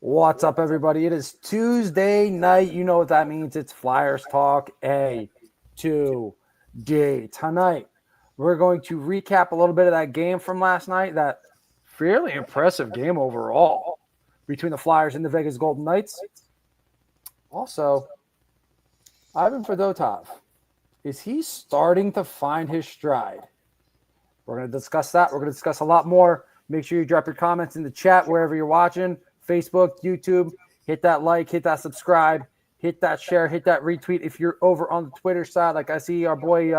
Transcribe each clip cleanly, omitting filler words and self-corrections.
What's up, everybody? It is Tuesday night. You know what that means. It's Flyers Talk A to D. Tonight, we're going to recap a little bit of that game from last night, that fairly impressive game overall between the Flyers and the Vegas Golden Knights. Also, Ivan Fedotov, is he starting to find his stride? We're going to discuss that. We're going to discuss a lot more. Make sure you drop your comments in the chat wherever you're watching. Facebook, YouTube, hit that like, hit that subscribe, hit that share, hit that retweet. If you're over on the Twitter side, like I see our boy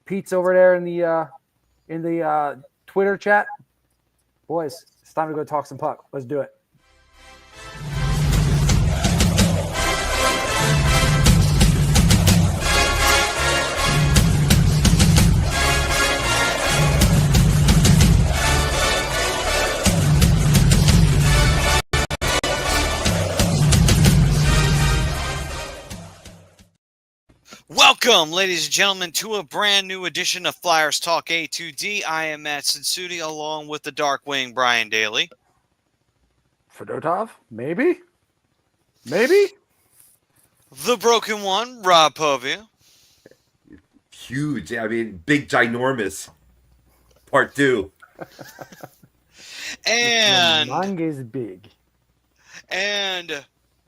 Pete's over there in the Twitter chat. Boys, it's time to go talk some puck. Let's do it. Welcome, ladies and gentlemen, to a brand new edition of Flyers Talk A2D. I am Matt Sinsuti, along with the Darkwing, Brian Daly. Fedotov? Maybe? Maybe? The Broken One, Rob Povia. Huge. I mean, big, ginormous. Part 2. And Humongous big. And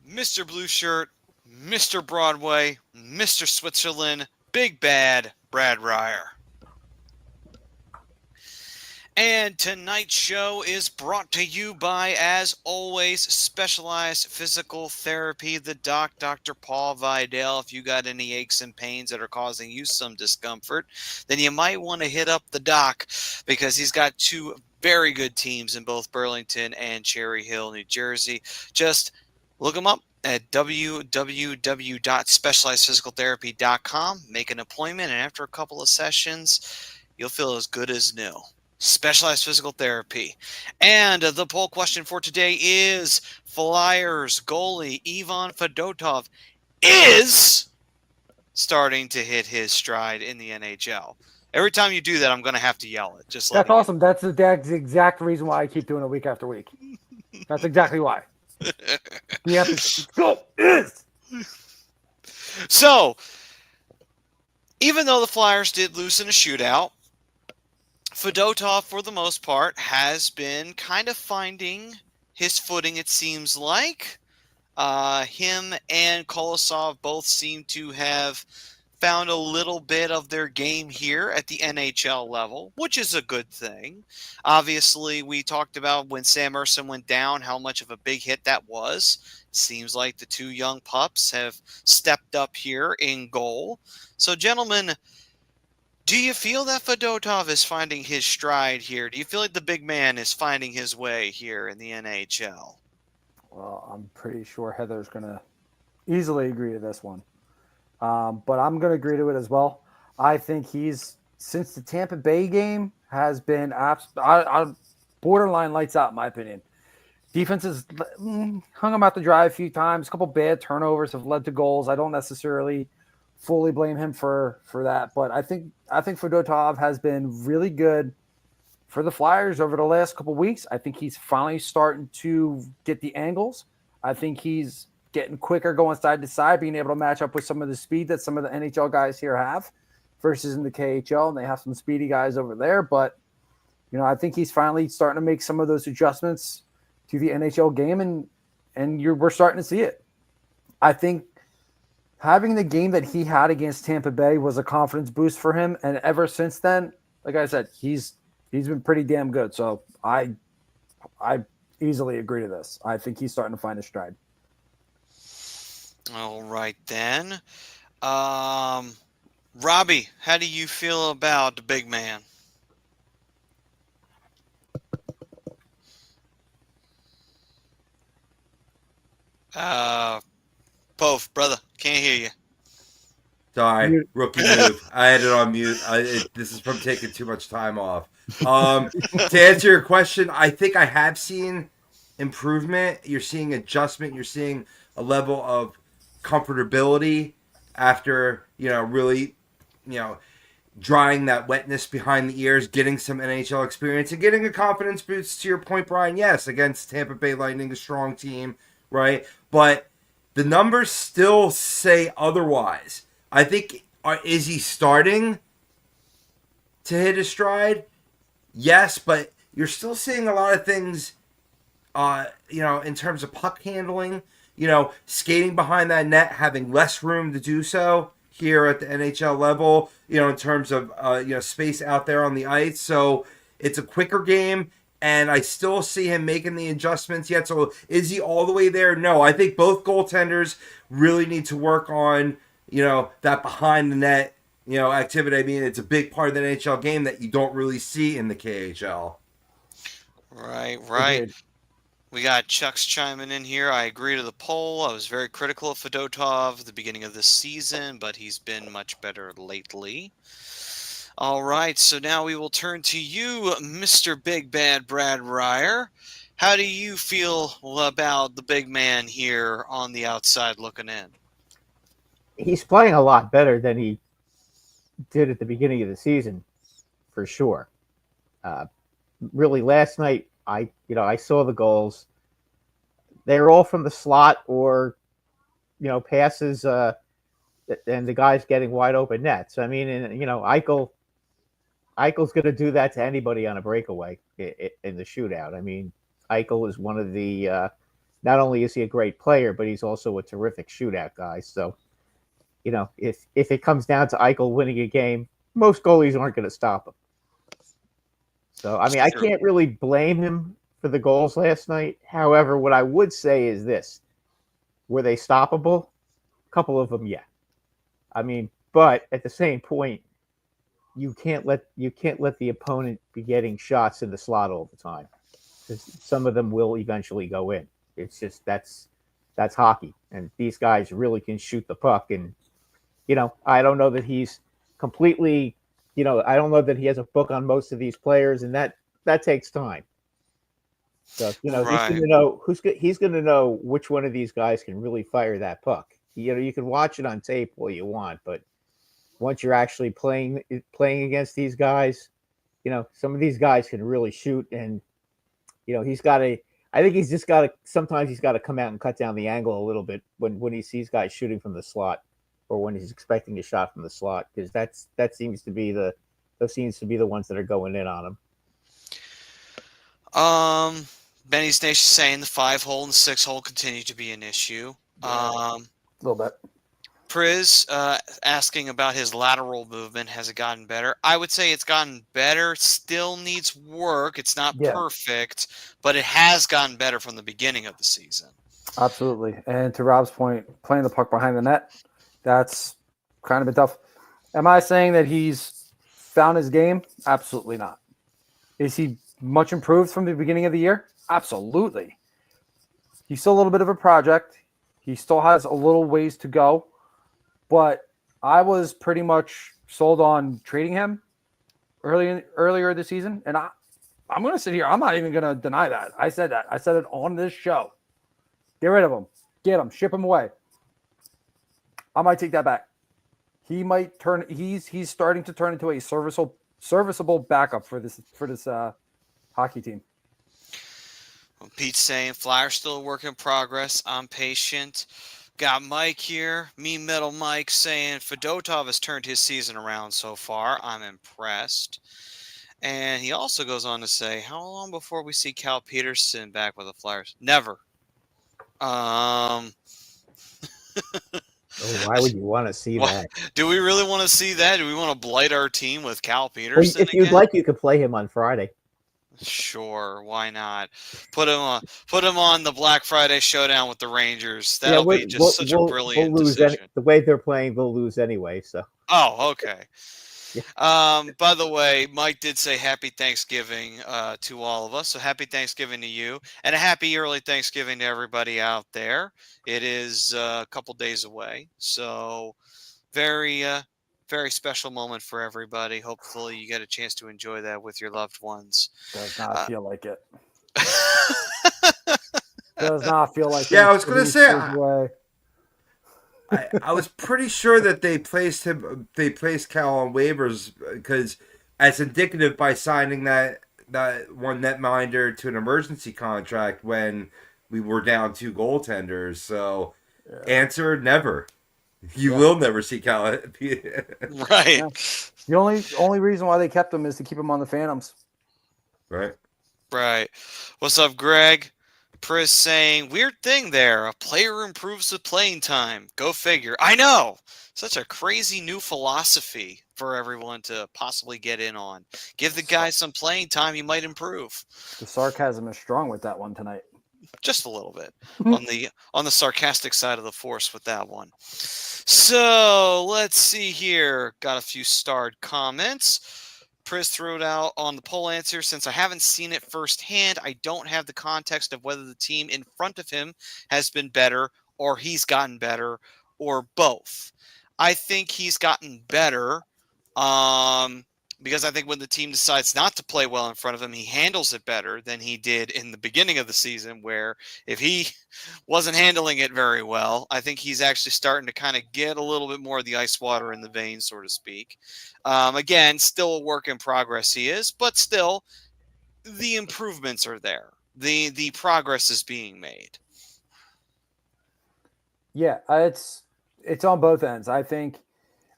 Mr. Blue Shirt, Mr. Broadway, Mr. Switzerland, Big Bad Brad Ryer. And tonight's show is brought to you by, as always, Specialized Physical Therapy, the doc, Dr. Paul Vidal. If you got any aches and pains that are causing you some discomfort, then you might want to hit up the doc, because he's got two very good teams in both Burlington and Cherry Hill, New Jersey. Just look them up at www.specializedphysicaltherapy.com. Make an appointment, and after a couple of sessions, you'll feel as good as new. Specialized Physical Therapy. And the poll question for today is, Flyers goalie Ivan Fedotov is starting to hit his stride in the NHL. Every time you do that, I'm going to have to yell it. That's awesome. That's the exact reason why I keep doing it week after week. That's exactly why. You have to go. So, even though the Flyers did lose in a shootout, Fedotov, for the most part, has been kind of finding his footing, it seems like. Him and Kolosov both seem to have found a little bit of their game here at the NHL level, which is a good thing. Obviously, we talked about when Sam Ersson went down, how much of a big hit that was. Seems like the two young pups have stepped up here in goal. So, gentlemen, do you feel that Fedotov is finding his stride here? Do you feel like the big man is finding his way here in the NHL? Well, I'm pretty sure Heather's going to easily agree to this one. But I'm going to agree to it as well. I think he's, since the Tampa Bay game, has been borderline lights out, in my opinion. Defense has hung him out to dry a few times. A couple bad turnovers have led to goals. I don't necessarily fully blame him for that, but I think Fedotov has been really good for the Flyers over the last couple weeks. I think he's finally starting to get the angles. I think he's getting quicker, going side to side, being able to match up with some of the speed that some of the NHL guys here have versus in the KHL, and they have some speedy guys over there. But, I think he's finally starting to make some of those adjustments to the NHL game, and we're starting to see it. I think having the game that he had against Tampa Bay was a confidence boost for him, and ever since then, like I said, he's been pretty damn good. So I easily agree to this. I think he's starting to find his stride. All right, then. Robbie, how do you feel about the big man? Pove, brother, can't hear you. Sorry, rookie move. I had it on mute. This is from taking too much time off. To answer your question, I think I have seen improvement. You're seeing adjustment. You're seeing a level of comfortability after, really, drying that wetness behind the ears, getting some NHL experience, and getting a confidence boost. To your point, Brian, yes, against Tampa Bay Lightning, a strong team, right? But the numbers still say otherwise. I think, is he starting to hit his stride? Yes, but you're still seeing a lot of things, in terms of puck handling, skating behind that net, having less room to do so here at the NHL level, in terms of, space out there on the ice. So it's a quicker game, and I still see him making the adjustments yet. So is he all the way there? No, I think both goaltenders really need to work on, that behind the net, activity. I mean, it's a big part of the NHL game that you don't really see in the KHL. Right. Agreed. We got Chuck's chiming in here. I agree to the poll. I was very critical of Fedotov at the beginning of this season, but he's been much better lately. All right, so now we will turn to you, Mr. Big Bad Brad Ryer. How do you feel about the big man here on the outside looking in? He's playing a lot better than he did at the beginning of the season, for sure. Really, last night, I saw the goals. They're all from the slot or, passes, and the guy's getting wide open nets. I mean, and Eichel's going to do that to anybody on a breakaway in the shootout. I mean, Eichel is one of the. Not only is he a great player, but he's also a terrific shootout guy. So, if it comes down to Eichel winning a game, most goalies aren't going to stop him. So, I mean, I can't really blame him for the goals last night. However, what I would say is this. Were they stoppable? A couple of them, yeah. I mean, but at the same point, you can't let the opponent be getting shots in the slot all the time. Some of them will eventually go in. It's just that's hockey. And these guys really can shoot the puck. And, I don't know that he's completely, I don't know that he has a book on most of these players, and that takes time. So, Right. he's going to know which one of these guys can really fire that puck. You can watch it on tape all you want, but once you're actually playing against these guys, some of these guys can really shoot, and I think he's just got to sometimes he's got to come out and cut down the angle a little bit when he sees guys shooting from the slot, or when he's expecting a shot from the slot, because that seems to be the ones that are going in on him. Benny's Nation saying the 5-hole and the 6-hole continue to be an issue. A little bit. Priz asking about his lateral movement. Has it gotten better? I would say it's gotten better. Still needs work. It's not perfect, but it has gotten better from the beginning of the season. Absolutely. And to Rob's point, playing the puck behind the net, that's kind of been tough. Am I saying that he's found his game? Absolutely not. Is he much improved from the beginning of the year? Absolutely. He's still a little bit of a project. He still has a little ways to go. But I was pretty much sold on trading him earlier this season. And I'm going to sit here. I'm not even going to deny that. I said that. I said it on this show. Get rid of him. Get him. Ship him away. I might take that back. He might turn. He's starting to turn into a serviceable backup for this hockey team. Well, Pete's saying Flyers still a work in progress. I'm patient. Got Mike here, Metal Mike, saying Fedotov has turned his season around so far. I'm impressed. And he also goes on to say, how long before we see Cal Peterson back with the Flyers? Never. Why would you want to see that? Do we really want to see that? Do we want to blight our team with Cal Peterson? If you'd like, you could play him on Friday. Sure, why not? Put him on the Black Friday showdown with the Rangers. That'll be just such a brilliant decision. The way they're playing, they'll lose anyway. So. Oh, okay. Yeah. By the way, Mike did say happy Thanksgiving to all of us. So happy Thanksgiving to you, and a happy early Thanksgiving to everybody out there. It is a couple days away, so very special moment for everybody. Hopefully you get a chance to enjoy that with your loved ones. Does not feel like it. Does not feel like I was going to say, I was pretty sure that they placed Cal on waivers because as indicative by signing that one netminder to an emergency contract when we were down 2 goaltenders. So answer never. You will never see Cal. Right. Yeah. The only reason why they kept him is to keep him on the Phantoms. Right. Right. What's up, Greg? Pris saying, weird thing there. A player improves with playing time. Go figure. I know. Such a crazy new philosophy for everyone to possibly get in on. Give the guy some playing time, he might improve. The sarcasm is strong with that one tonight. Just a little bit on the sarcastic side of the force with that one. So let's see here. Got a few starred comments. Priz threw it out on the poll answer. Since I haven't seen it firsthand, I don't have the context of whether the team in front of him has been better or he's gotten better or both. I think he's gotten better because I think when the team decides not to play well in front of him, he handles it better than he did in the beginning of the season, where if he wasn't handling it very well, I think he's actually starting to kind of get a little bit more of the ice water in the veins, so to speak. Again, still a work in progress he is, but still the improvements are there. The progress is being made. Yeah, it's on both ends. I think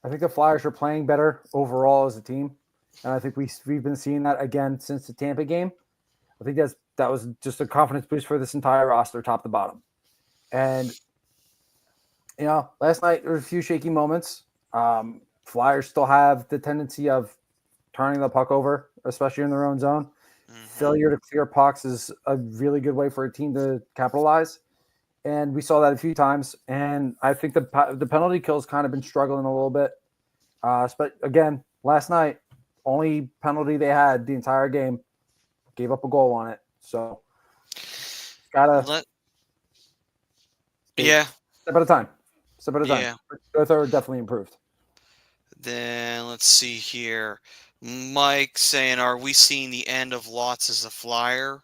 the Flyers are playing better overall as a team, and I think we've been seeing that again since the Tampa game. I think that was just a confidence boost for this entire roster, top to bottom. And last night there were a few shaky moments. Flyers still have the tendency of turning the puck over, especially in their own zone. Mm-hmm. Failure to clear pucks is a really good way for a team to capitalize. And we saw that a few times. And I think the penalty kill's kind of been struggling a little bit. But again, last night, only penalty they had the entire game, gave up a goal on it. So, step at a time. Yeah. Both are definitely improved. Then let's see here. Mike saying, are we seeing the end of Lotz as a Flyer?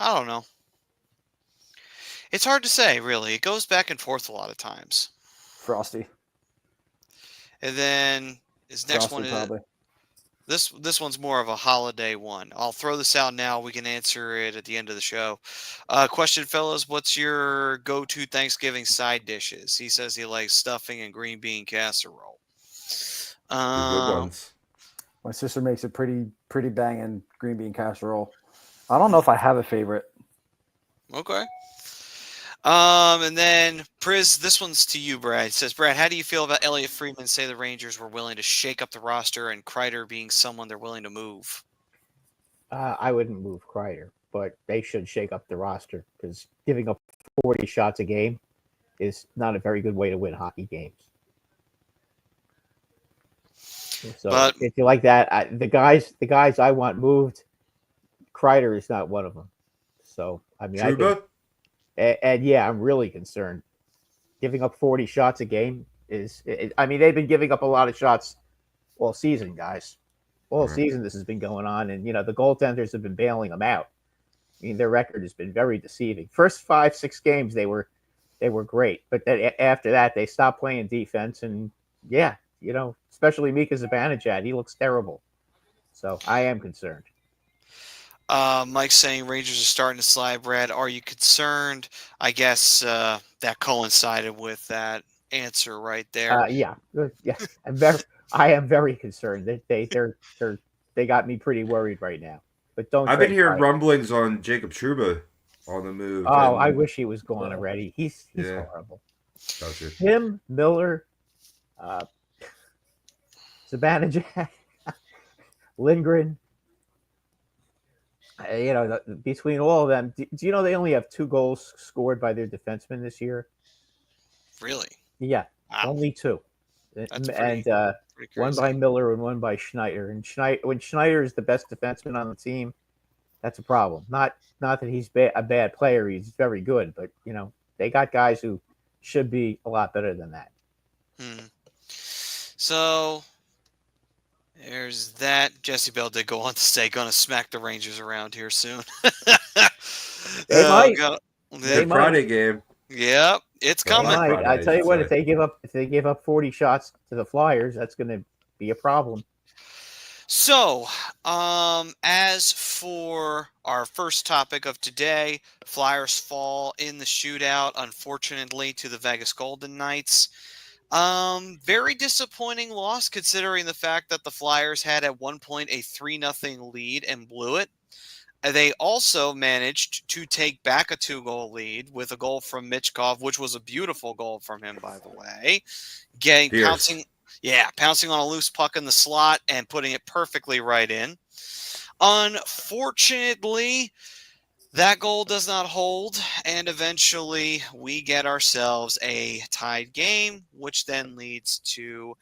I don't know. It's hard to say, really. It goes back and forth a lot of times. Frosty. And then his next one is probably. This one's more of a holiday one. I'll throw this out now. We can answer it at the end of the show. Question, fellas, what's your go-to Thanksgiving side dishes? He says he likes stuffing and green bean casserole. Good ones. My sister makes a pretty banging green bean casserole. I don't know if I have a favorite. Okay. And then Priz, this one's to you, Brad. It says, Brad, how do you feel about Elliot Friedman say the Rangers were willing to shake up the roster and Kreider being someone they're willing to move? I wouldn't move Kreider, but they should shake up the roster because giving up 40 shots a game is not a very good way to win hockey games. So if you like that, the guys I want moved, Kreider is not one of them. So I mean, and yeah, I'm really concerned. Giving up 40 shots a game they've been giving up a lot of shots all season, guys. All season this has been going on, and the goaltenders have been bailing them out. I mean, their record has been very deceiving. First 5-6 games they were great, but then after that they stopped playing defense, and especially Mika Zibanejad, he looks terrible. So I am concerned. Mike saying Rangers are starting to slide. Brad, are you concerned? I guess that coincided with that answer right there. Yeah. I am very concerned. They got me pretty worried right now. But I've been hearing rumblings on Jacob Trouba on the move. Oh, I wish he was gone already. He's horrible. Gotcha. Him, Miller, Zibanejad, Lindgren. Between all of them, do you know they only have 2 goals scored by their defensemen this year? Really? Yeah, wow. Only 2. Pretty one by Miller and one by Schneider. And when Schneider is the best defenseman on the team, that's a problem. Not that he's a bad player; he's very good. But they got guys who should be a lot better than that. So. There's that. Jesse Bell did go on to say, going to smack the Rangers around here soon. They might. The Friday game. Yep, it's Well, coming. Black Might. I Friday, tell you what, so- if they give up 40 shots to the Flyers, that's going to be a problem. So, as for our first topic of today, Flyers fall in the shootout, unfortunately, to the Vegas Golden Knights. Very disappointing loss considering the fact that the Flyers had at one point a 3-0 lead and blew it. They also managed to take back a 2-goal lead with a goal from Michkov, which was a beautiful goal from him, by the way. Fierce. Pouncing on a loose puck in the slot and putting it perfectly right in. Unfortunately, that goal does not hold, and eventually we get ourselves a tied game, which then leads to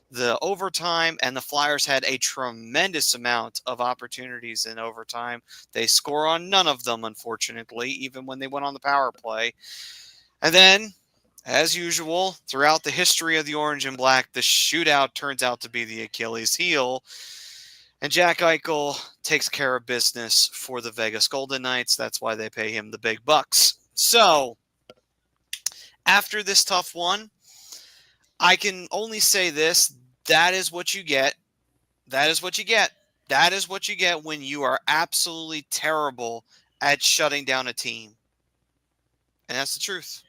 the overtime, and the Flyers had a tremendous amount of opportunities in overtime. They score on none of them, unfortunately, even when they went on the power play. And then, as usual, throughout the history of the Orange and Black, the shootout turns out to be the Achilles heel. And Jack Eichel takes care of business for the Vegas Golden Knights. That's why they pay him the big bucks. So, after this tough one, I can only say this. That is what you get. That is what you get. That is what you get when you are absolutely terrible at shutting down a team. And that's the truth.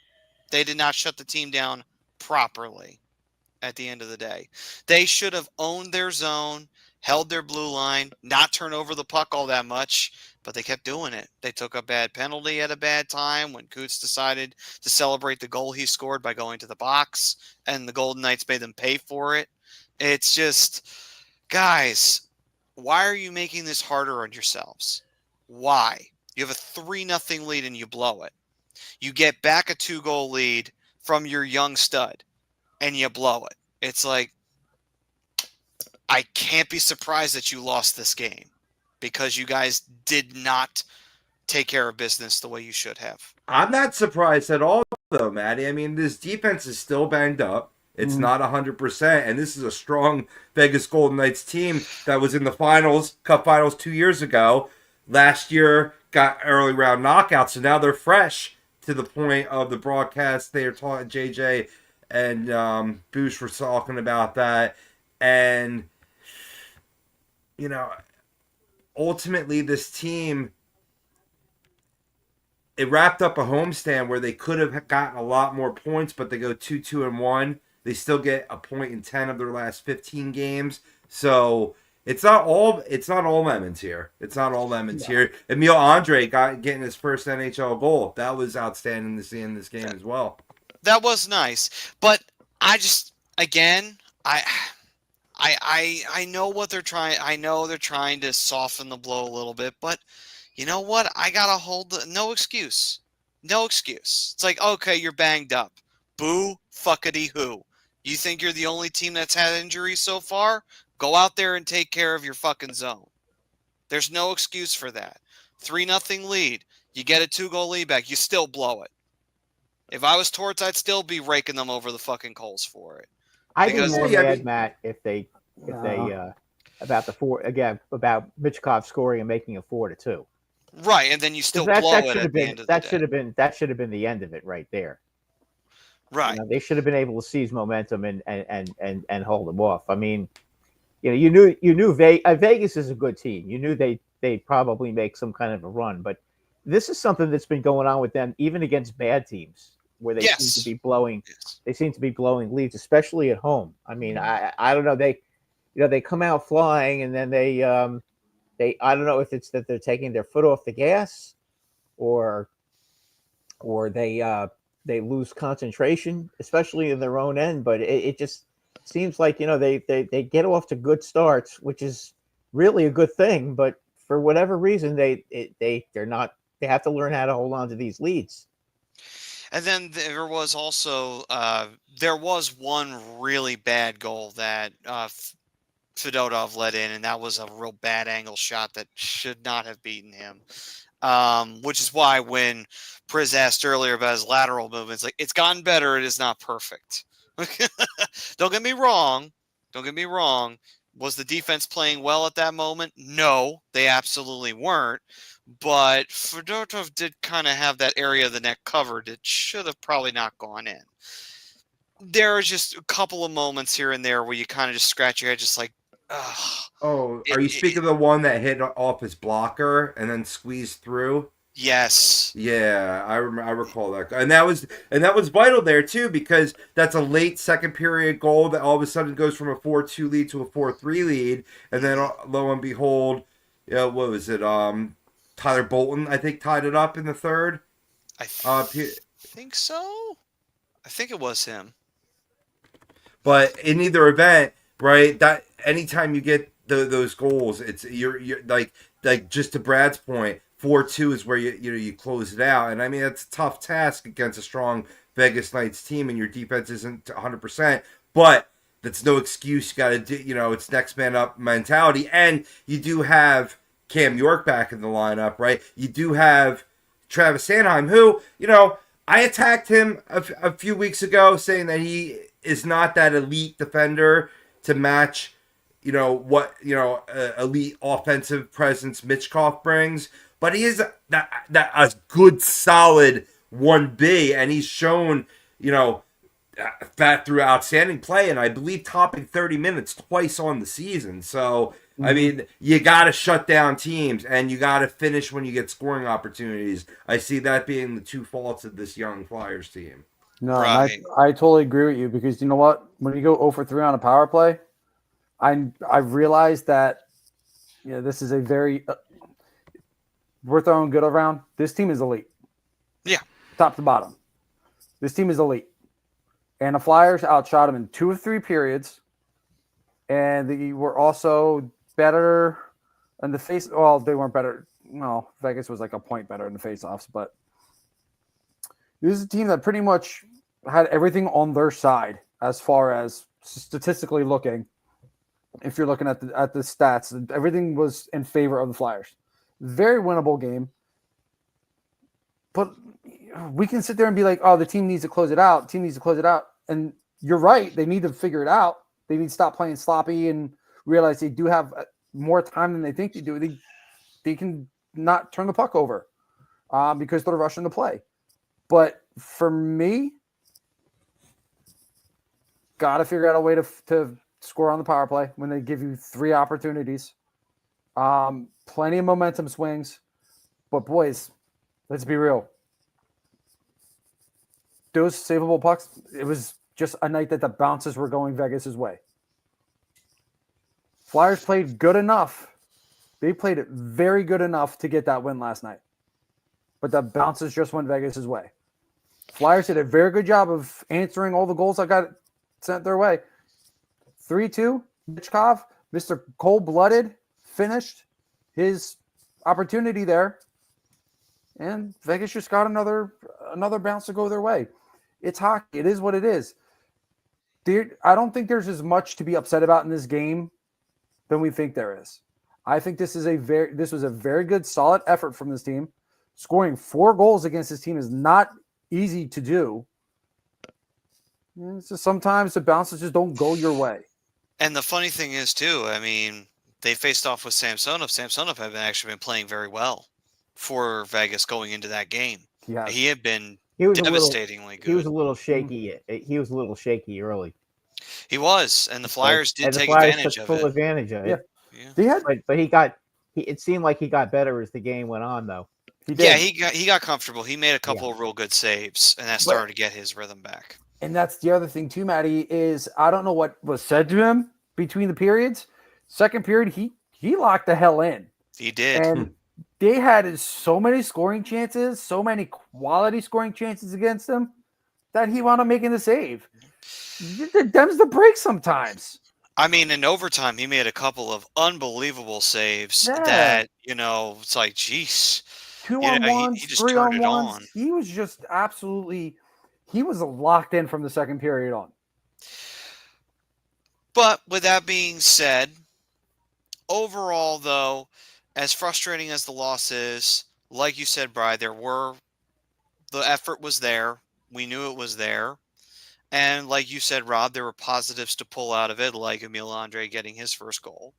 They did not shut the team down properly at the end of the day. They should have owned their zone, held their blue line, not turn over the puck all that much, but they kept doing it. They took a bad penalty at a bad time when Coots decided to celebrate the goal he scored by going to the box, and the Golden Knights made them pay for it. It's just, guys, why are you making this harder on yourselves? Why? You have a 3-0 lead and you blow it. You get back a 2-goal lead from your young stud and you blow it. It's like, I can't be surprised that you lost this game because you guys did not take care of business the way you should have. I'm not surprised at all, though, Maddie. I mean, this defense is still banged up. It's not 100%, and this is a strong Vegas Golden Knights team that was in the finals, Cup Finals 2 years ago. Last year, got early round knockouts, so now they're fresh to the point of the broadcast. They are talking, JJ and Boosh were talking about that, and, you know, ultimately this team, it wrapped up a homestand where they could have gotten a lot more points, but they go 2-2-1. They still get a point in 10 of their last 15 games. So it's not all lemons here. It's not all lemons here. Emil Andre getting his first NHL goal. That was outstanding to see in this game as well. That was nice, but I just, again, I know what they're trying. I know they're trying to soften the blow a little bit, but you know what? I gotta hold no excuse. No excuse. It's like, okay, you're banged up. Boo fuckity who. You think you're the only team that's had injuries so far? Go out there and take care of your fucking zone. There's no excuse for that. 3-0 lead. You get a 2-goal lead back. You still blow it. If I was Torts, I'd still be raking them over the fucking coals for it. I'd be Because- more Yeah, I mad, mean- Matt, if they about Michkov scoring and making it 4-2. Right, and then you still That blow should it have at the been end of the that should have been the end of it right there. Right. You know, they should have been able to seize momentum and hold them off. I mean, you knew Vegas is a good team. You knew they'd probably make some kind of a run, but this is something that's been going on with them even against bad teams where they seem to be blowing. Yes. They seem to be blowing leads, especially at home. I mean, I don't know. They come out flying and then they I don't know if it's that they're taking their foot off the gas or they lose concentration, especially in their own end. But it just seems like they get off to good starts, which is really a good thing. But for whatever reason, they're not. They have to learn how to hold on to these leads. And then there was also there was one really bad goal that Fedotov let in, and that was a real bad angle shot that should not have beaten him. Which is why when Priz asked earlier about his lateral movements, like, it's gotten better, it is not perfect. Don't get me wrong. Was the defense playing well at that moment? No, they absolutely weren't. But Fedotov did kind of have that area of the net covered. It should have probably not gone in. There are just a couple of moments here and there where you kind of just scratch your head, just like, ugh. Oh, are you speaking of the one that hit off his blocker and then squeezed through? Yes. Yeah, I recall that, and that was vital there too, because that's a late second period goal that all of a sudden goes from a 4-2 lead to a 4-3 lead, and then lo and behold, what was it? Tyler Bolton, I think, tied it up in the third. I think so. I think it was him. But in either event, right? That anytime you get those goals, it's you're like just to Brad's point. 4-2 is where you close it out, and I mean that's a tough task against a strong Vegas Knights team, and your defense isn't 100%. But that's no excuse. You got to do, it's next man up mentality, and you do have Cam York back in the lineup, right? You do have Travis Sanheim, who I attacked him a few weeks ago, saying that he is not that elite defender to match, what elite offensive presence Mitchkov brings. But he is a good, solid 1B, and he's shown, that through outstanding play, and I believe topping 30 minutes twice on the season. So, I mean, you got to shut down teams, and you got to finish when you get scoring opportunities. I see that being the two faults of this young Flyers team. No, right. I totally agree with you, because you know what? When you go 0 for 3 on a power play, I've realized that this is a very we're throwing good around. This team is elite. Yeah. Top to bottom. This team is elite. And the Flyers outshot them in 2 of 3 periods. And they were also better in the face. Well, they weren't better. No, Vegas was like a point better in the face-offs. But this is a team that pretty much had everything on their side as far as statistically looking. If you're looking at the stats, everything was in favor of the Flyers. Very winnable game. But we can sit there and be like, oh, the team needs to close it out. And you're right. They need to figure it out. They need to stop playing sloppy and realize they do have more time than they think they do. They can not turn the puck over because they're rushing to play. But for me, got to figure out a way to score on the power play when they give you 3 opportunities. Plenty of momentum swings. But, boys, let's be real. Those savable pucks, it was just a night that the bounces were going Vegas' way. Flyers played good enough. They played it very good enough to get that win last night. But the bounces just went Vegas' way. Flyers did a very good job of answering all the goals that got sent their way. 3-2, Mitchkov, Mr. Cold-Blooded, finished his opportunity there. And Vegas just got another bounce to go their way. It's hockey. It is what it is. I don't think there's as much to be upset about in this game than we think there is. I think this was a very good, solid effort from this team. Scoring 4 goals against this team is not easy to do. It's just sometimes the bounces just don't go your way. And the funny thing is, too, I mean, they faced off with Samsonov. Samsonov had actually been playing very well for Vegas going into that game. Yeah, he had been devastatingly good. He was a little shaky. He was a little shaky early. He was, and the Flyers did take advantage of it. Full advantage of it. Yeah. But it seemed like he got better as the game went on, though. He did. Yeah, he got comfortable. He made a couple of real good saves, and that started to get his rhythm back. And that's the other thing too, Matty, is I don't know what was said to him between the periods. Second period, he locked the hell in. He did. And they had so many scoring chances, so many quality scoring chances against him that he wound up making the save. Them's the break sometimes. I mean, in overtime, he made a couple of unbelievable saves that, it's like, geez. 2-on-1s, he just turned it 3-on-1s. on. He was just he was locked in from the second period on. But with that being said, overall, though, as frustrating as the loss is, like you said, Bri, the effort was there. We knew it was there. And like you said, Rob, there were positives to pull out of it, like Emil Andre getting his first goal.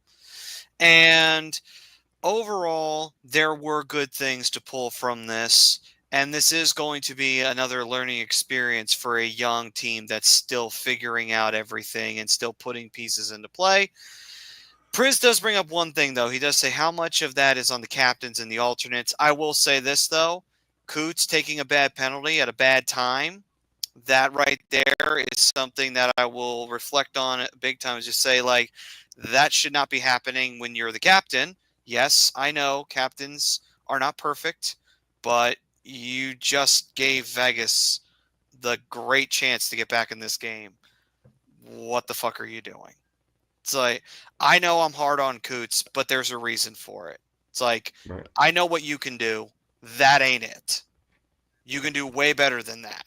And overall, there were good things to pull from this. And this is going to be another learning experience for a young team that's still figuring out everything and still putting pieces into play. Priz does bring up one thing, though. He does say how much of that is on the captains and the alternates. I will say this, though. Coots taking a bad penalty at a bad time, that right there is something that I will reflect on big time. Is just say, like, that should not be happening when you're the captain. Yes, I know captains are not perfect, but you just gave Vegas the great chance to get back in this game. What the fuck are you doing? It's like, I know I'm hard on Coots, but there's a reason for it. It's like, Right. I know what you can do. That ain't it. You can do way better than that.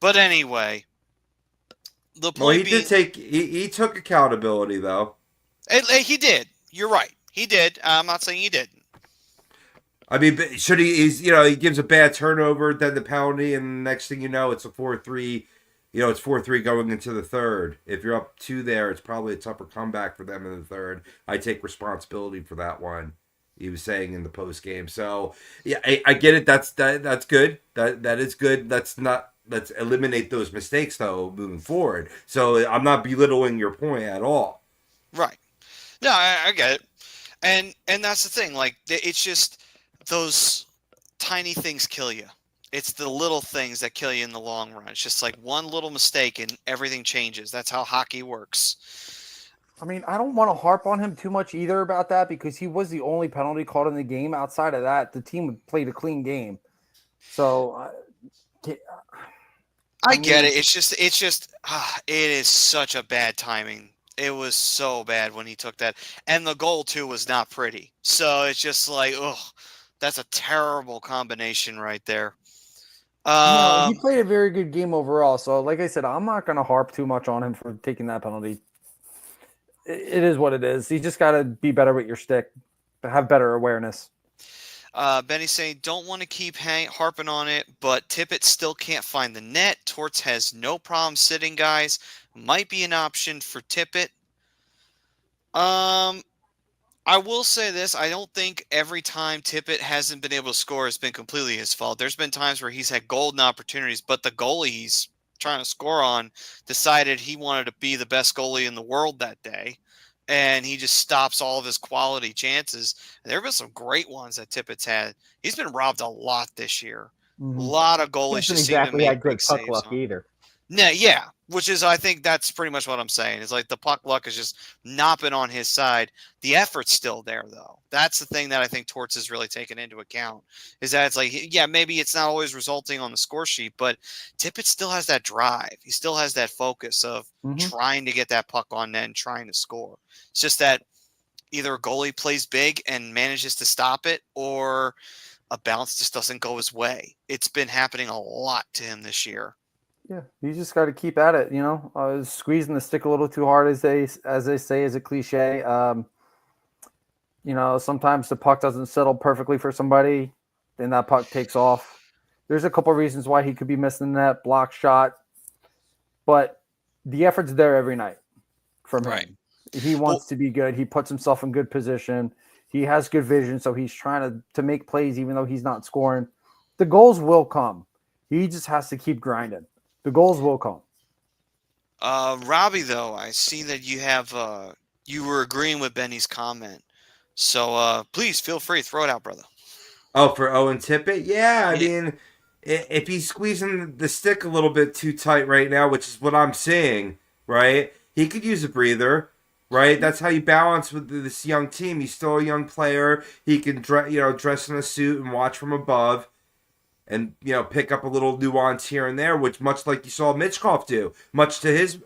But anyway, the point Well, he being, did take he took accountability though. he did. You're right. He did. I'm not saying he didn't. I mean, should he? He gives a bad turnover, then the penalty, and next thing you know, it's a 4-3. It's 4-3 going into the third. If you're up 2 there, it's probably a tougher comeback for them in the third. I take responsibility for that one. He was saying in the post game. So yeah, I get it. That's good. That is good. Let's eliminate those mistakes though moving forward. So I'm not belittling your point at all. Right. No, I get it. And that's the thing. Like, it's just those tiny things kill you. It's the little things that kill you in the long run. It's just like one little mistake and everything changes. That's how hockey works. I mean, I don't want to harp on him too much either about that because he was the only penalty called in the game. Outside of that, the team played a clean game. So, I get it. It's just it is such a bad timing. It was so bad when he took that. And the goal, too, was not pretty. So it's just like, ugh, that's a terrible combination right there. No, he played a very good game overall. So, like I said, I'm not going to harp too much on him for taking that penalty. It is what it is. You just got to be better with your stick, have better awareness. Benny's saying, don't want to keep harping on it, but Tippett still can't find the net. Torts has no problem sitting guys. Might be an option for Tippett. I will say this. I don't think every time Tippett hasn't been able to score has been completely his fault. There's been times where he's had golden opportunities, but the goalie he's trying to score on decided he wanted to be the best goalie in the world that day. And he just stops all of his quality chances. And there have been some great ones that Tippett's had. He's been robbed a lot this year. Mm-hmm. A lot of goalies just seem to make good puck saves luck on. either. Yeah, which is, I think that's pretty much what I'm saying. It's like the puck luck is just not been on his side. The effort's still there, though. That's the thing that I think Torts has really taken into account, is that it's like, yeah, maybe it's not always resulting on the score sheet, but Tippett still has that drive. He still has that focus of trying to get that puck on net and trying to score. It's just that either a goalie plays big and manages to stop it, or a bounce just doesn't go his way. It's been happening a lot to him this year. Yeah, you just got to keep at it. Squeezing the stick a little too hard, as they say, is a cliche. Sometimes the puck doesn't settle perfectly for somebody, then that puck takes off. There's a couple of reasons why he could be missing that block shot, but the effort's there every night from him. Right. He wants to be good. He puts himself in good position. He has good vision, so he's trying to make plays even though he's not scoring. The goals will come. He just has to keep grinding. The goals will come. Robbie, though, I see that you have you were agreeing with Benny's comment. So please feel free, throw it out, brother. Oh, for Owen Tippett? Yeah, I mean, if he's squeezing the stick a little bit too tight right now, which is what I'm seeing, right? He could use a breather, right? That's how you balance with this young team. He's still a young player. He can dress in a suit and watch from above. And, pick up a little nuance here and there, which much like you saw Mitchkov do, much to his,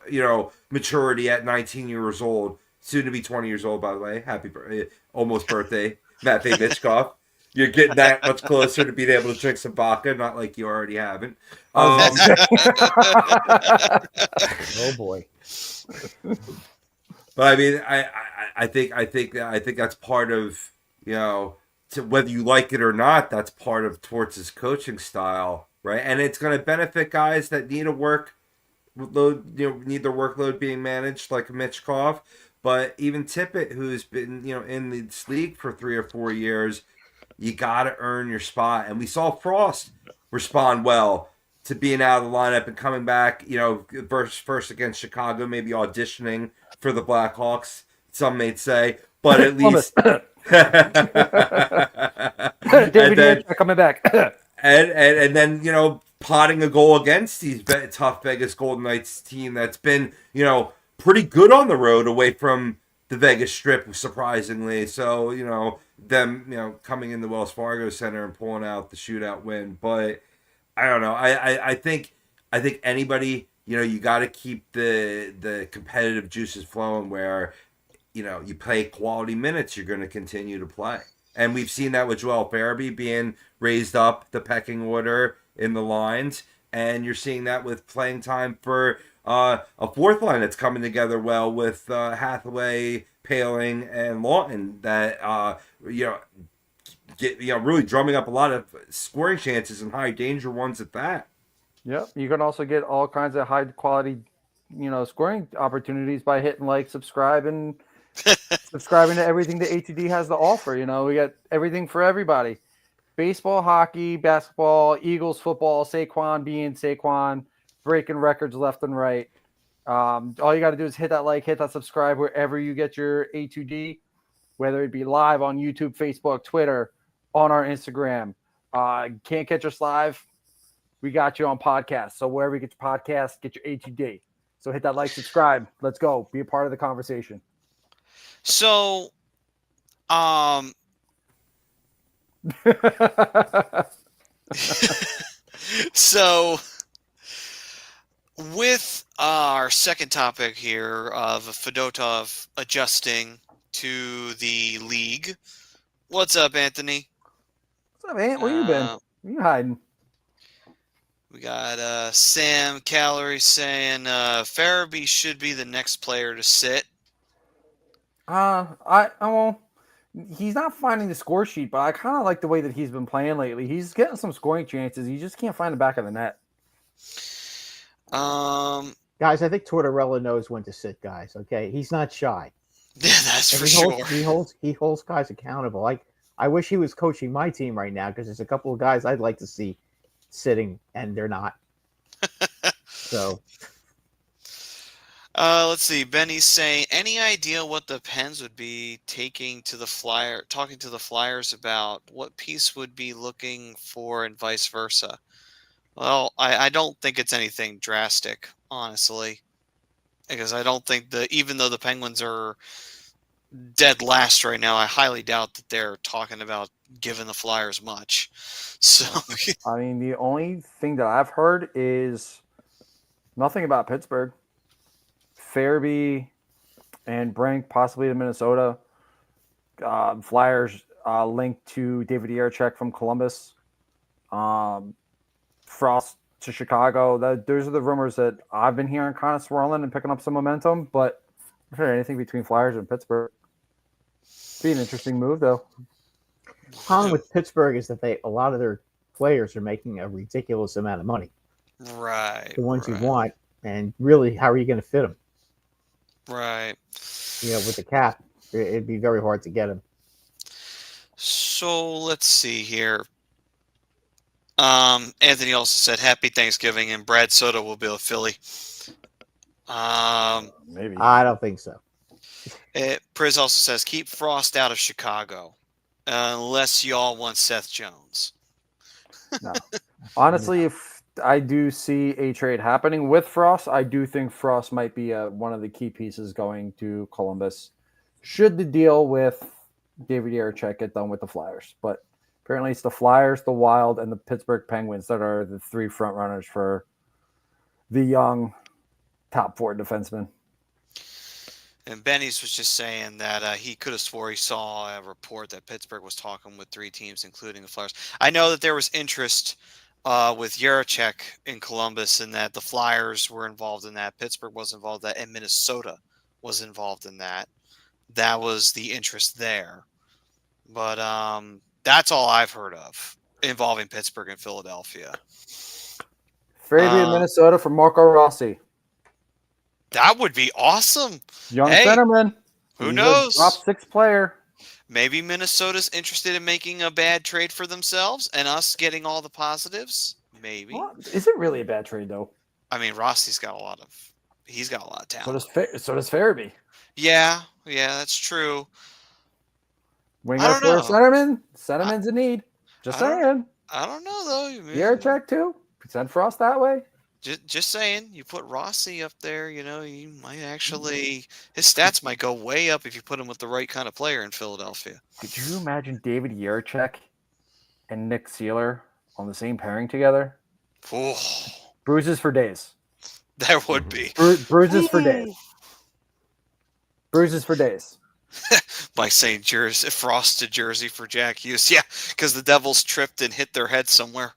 maturity at 19 years old, soon to be 20 years old, by the way. Happy birthday, almost birthday, Matvey Mitchkov. You're getting that much closer to being able to drink some vodka, not like you already haven't. Oh boy. But I mean, I think that's part of, whether you like it or not, that's part of Torts' coaching style, right? And it's going to benefit guys that need to work need their workload being managed like Mitchkov. But even Tippett, who's been in this league for 3 or 4 years, you got to earn your spot. And we saw Frost respond well to being out of the lineup and coming back. First against Chicago, maybe auditioning for the Blackhawks. Some may say, but at least. David Yanchuk coming back. and then potting a goal against these tough Vegas Golden Knights team that's been pretty good on the road away from the Vegas Strip, surprisingly. So them coming in the Wells Fargo Center and pulling out the shootout win. But I don't know. I think anybody you got to keep the competitive juices flowing where you play quality minutes, you're going to continue to play. And we've seen that with Joel Farabee being raised up the pecking order in the lines. And you're seeing that with playing time for a fourth line that's coming together well with Hathaway, Paling, and Lawton that, really drumming up a lot of scoring chances and high danger ones at that. Yep. You can also get all kinds of high quality, scoring opportunities by hitting like, subscribe, and subscribing to everything the A2D has to offer. We got everything for everybody. Baseball, hockey, basketball, Eagles, football, Saquon being Saquon, breaking records left and right. All you got to do is hit that like, hit that subscribe wherever you get your A2D, whether it be live on YouTube, Facebook, Twitter, on our Instagram. Can't catch us live? We got you on podcasts. So wherever you get your podcast, get your A2D. So hit that like, subscribe. Let's go. Be a part of the conversation. So, so with our second topic here of Fedotov adjusting to the league, what's up, Anthony? What's up, Ant? Where you been? Where you hiding? We got Sam Calorie saying Farabee should be the next player to sit. He's not finding the score sheet, but I kind of like the way that he's been playing lately. He's getting some scoring chances. He just can't find the back of the net. Guys, I think Tortorella knows when to sit guys. Okay, he's not shy. Yeah, that's for sure. He holds guys accountable. I wish he was coaching my team right now because there's a couple of guys I'd like to see sitting and they're not. So. Let's see. Benny's saying, any idea what the Pens would be talking to the Flyers about what piece would be looking for and vice versa? Well, I don't think it's anything drastic, honestly, because I don't think even though the Penguins are dead last right now, I highly doubt that they're talking about giving the Flyers much. So, I mean, the only thing that I've heard is nothing about Pittsburgh. Farabee and Brink possibly to Minnesota. Flyers linked to David Yarechek from Columbus. Frost to Chicago. Those are the rumors that I've been hearing kind of swirling and picking up some momentum. But I've heard anything between Flyers and Pittsburgh. Be an interesting move, though. The problem with Pittsburgh is that a lot of their players are making a ridiculous amount of money. Right. The ones you want, and really, how are you going to fit them? Right. With the cap, it'd be very hard to get them. So let's see here. Anthony also said Happy Thanksgiving, and Brad Soto will be a Philly. Maybe. I don't think so. Priz also says keep Frost out of Chicago, unless y'all want Seth Jones. No. Honestly, if I do see a trade happening with Frost, I do think Frost might be one of the key pieces going to Columbus. Should the deal with David Yarechek get done with the Flyers? But apparently it's the Flyers, the Wild, and the Pittsburgh Penguins that are the three front runners for the young top four defensemen. And Benny's was just saying that he could have swore he saw a report that Pittsburgh was talking with three teams, including the Flyers. I know that there was interest with Yarechek in Columbus and that the Flyers were involved in that. Pittsburgh was involved in that, and Minnesota was involved in that. That was the interest there. But that's all I've heard of involving Pittsburgh and Philadelphia. Farabee in Minnesota for Marco Rossi. That would be awesome. Young Hey, centerman. who He's a knows? top 6 player. Maybe Minnesota's interested in making a bad trade for themselves and us getting all the positives. Maybe. Well, is it really a bad trade though? I mean, Rossi's got a lot of talent. So does Farabee. Yeah, that's true. Winger I don't for know. centerman. Centerman's in need. Just I don't- saying. I don't know though. Yarechek too. Send Frost that way. Just saying, you put Rossi up there, you might actually his stats might go way up if you put him with the right kind of player in Philadelphia. Could you imagine David Yarechek and Nick Seeler on the same pairing together? Ooh, Bruises for days. there would be. Bruises for days. Bruises for days. By saying Jersey, frosted jersey for Jack Hughes. Yeah, because the Devils tripped and hit their head somewhere.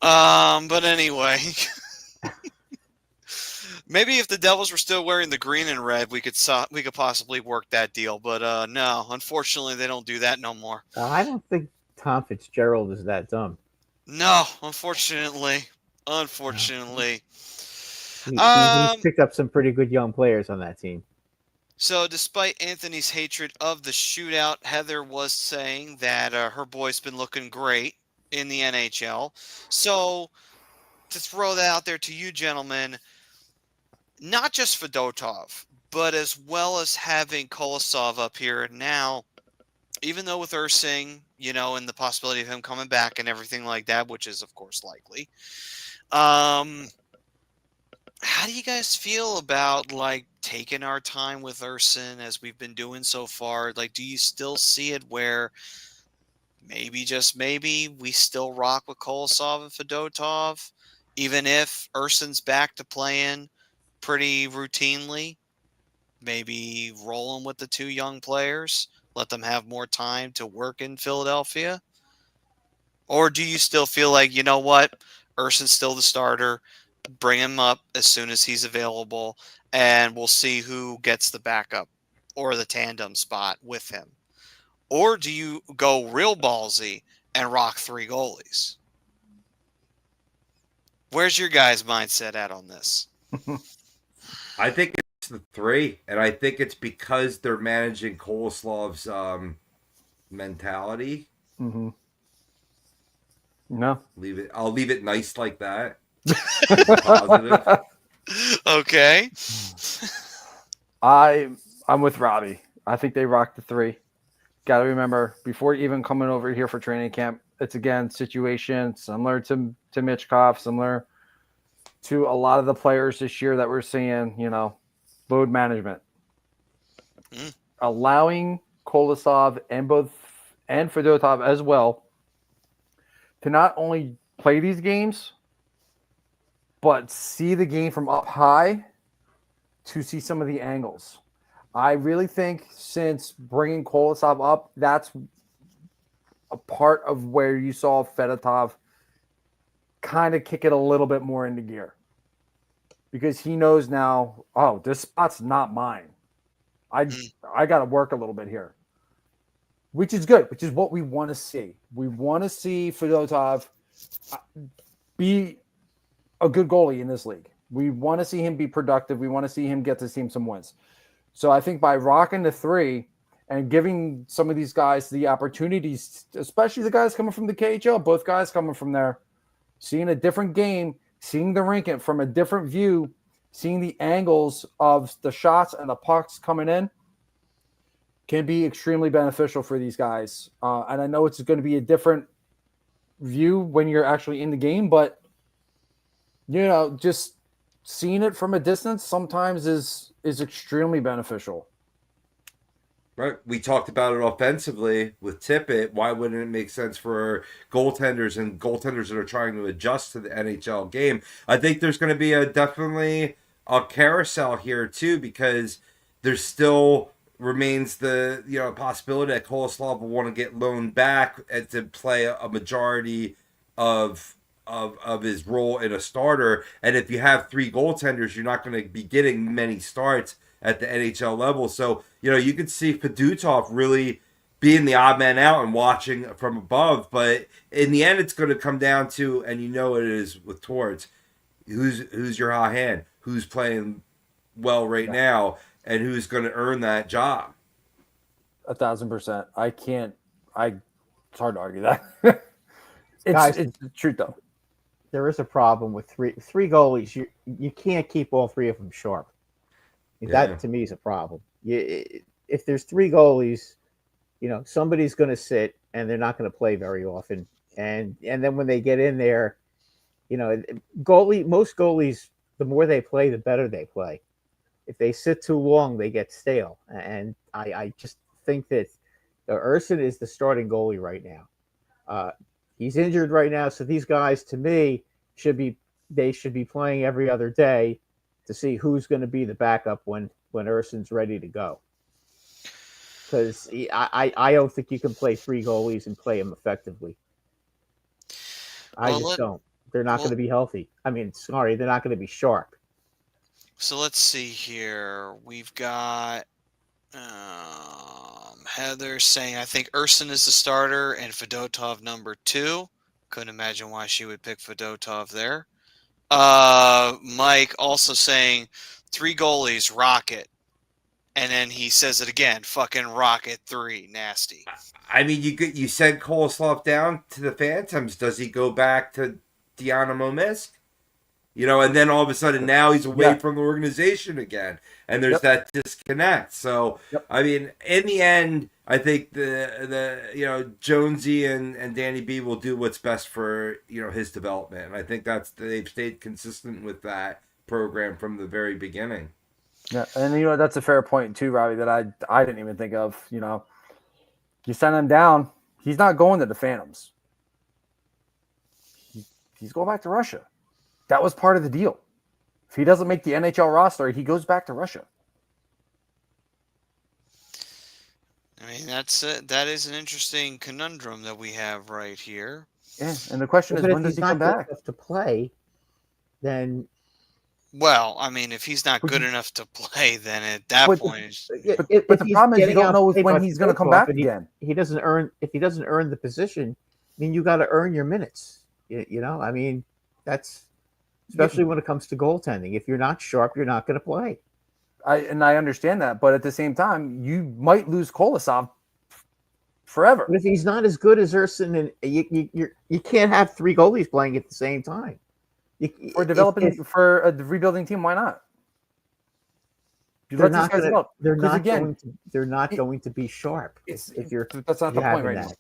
But anyway, maybe if the Devils were still wearing the green and red, we could possibly work that deal. But no, unfortunately, they don't do that no more. I don't think Tom Fitzgerald is that dumb. No, unfortunately. He's picked up some pretty good young players on that team. So despite Anthony's hatred of the shootout, Heather was saying that her boy's been looking great in the NHL. So to throw that out there to you gentlemen, not just Fedotov, but as well as having Kolosov up here now, even though with Ursing, and the possibility of him coming back and everything like that, which is of course likely. How do you guys feel about taking our time with Urson as we've been doing so far? Do you still see it where maybe, just maybe, we still rock with Kolosov and Fedotov, even if Urson's back to playing pretty routinely? Maybe rolling with the two young players, let them have more time to work in Philadelphia? Or do you still feel like, you know what, Urson's still the starter, bring him up as soon as he's available, and we'll see who gets the backup or the tandem spot with him? Or do you go real ballsy and rock 3 goalies? Where's your guys' mindset at on this? I think it's the 3, and I think it's because they're managing Koloslov's mentality. Mm-hmm. No. I'll leave it nice like that. Positive. Okay. I'm with Robbie. I think they rock the 3. Got to remember, before even coming over here for training camp, it's again situation similar to Mitchkov, similar to a lot of the players this year that we're seeing. Load management, allowing Kolosov and Fedotov as well to not only play these games, but see the game from up high to see some of the angles. I really think since bringing Kolosov up, that's a part of where you saw Fedotov kind of kick it a little bit more into gear. Because he knows now, this spot's not mine. I got to work a little bit here. Which is good, which is what we want to see. We want to see Fedotov be a good goalie in this league. We want to see him be productive. We want to see him get this team some wins. So I think by rocking the 3 and giving some of these guys the opportunities, especially the guys coming from the KHL, both guys coming from there, seeing a different game, seeing the rink from a different view, seeing the angles of the shots and the pucks coming in, can be extremely beneficial for these guys. And I know it's going to be a different view when you're actually in the game, but just seeing it from a distance sometimes is extremely beneficial. Right. We talked about it offensively with Tippett. Why wouldn't it make sense for goaltenders that are trying to adjust to the NHL game? I think there's going to be definitely a carousel here too, because there's still remains the possibility that Kolosov will want to get loaned back and to play a majority of his role in a starter. And if you have 3 goaltenders, you're not going to be getting many starts at the NHL level. So, you could see Fedotov really being the odd man out and watching from above. But in the end, it's going to come down to, and it is with Torts, who's your hot hand, who's playing well right Yeah. now, and who's going to earn that job. 1,000%. I can't. It's hard to argue that. Guys, it's the truth though. there is a problem with three goalies. You can't keep all three of them sharp. Yeah. That to me is a problem. If there's three goalies, somebody's going to sit and they're not going to play very often. And then when they get in there, most goalies, the more they play, the better they play. If they sit too long, they get stale. And I just think that Urson is the starting goalie right now. He's injured right now, so these guys, to me, should be playing every other day to see who's going to be the backup when Urson's ready to go. Because I don't think you can play three goalies and play them effectively. I just don't. They're not going to be healthy. I mean, sorry, they're not going to be sharp. So let's see here. We've got Heather saying, I think Urson is the starter and Fedotov number 2. Couldn't imagine why she would pick Fedotov there. Mike also saying 3 goalies, Rocket. And then he says it again, fucking Rocket 3, nasty. I mean, you sent Koloslov down to the Phantoms. Does he go back to Dynamo Minsk? And then all of a sudden now he's away from the organization again, and there's that disconnect. So, I mean, in the end, I think the Jonesy and Danny B will do what's best for his development, and I think they've stayed consistent with that program from the very beginning. Yeah, and that's a fair point too, Robbie, that I didn't even think of. You send him down, he's not going to the Phantoms. He's going back to Russia. That was part of the deal. If he doesn't make the NHL roster, he goes back to Russia. I mean, that is an interesting conundrum that we have right here. Yeah, and the question is, when does he come back? To play, then. Well, I mean, if he's not good enough to play, then at that point, but the problem is you don't know when he's going to come back again. If he doesn't earn the position, I mean, you got to earn your minutes. I mean, that's especially when it comes to goaltending. If you're not sharp, you're not going to play. I understand that, but at the same time, you might lose Kolosov forever. But if he's not as good as Urson, and you can't have 3 goalies playing at the same time. For a rebuilding team, why not? They're not going to be sharp. That's not the point right now.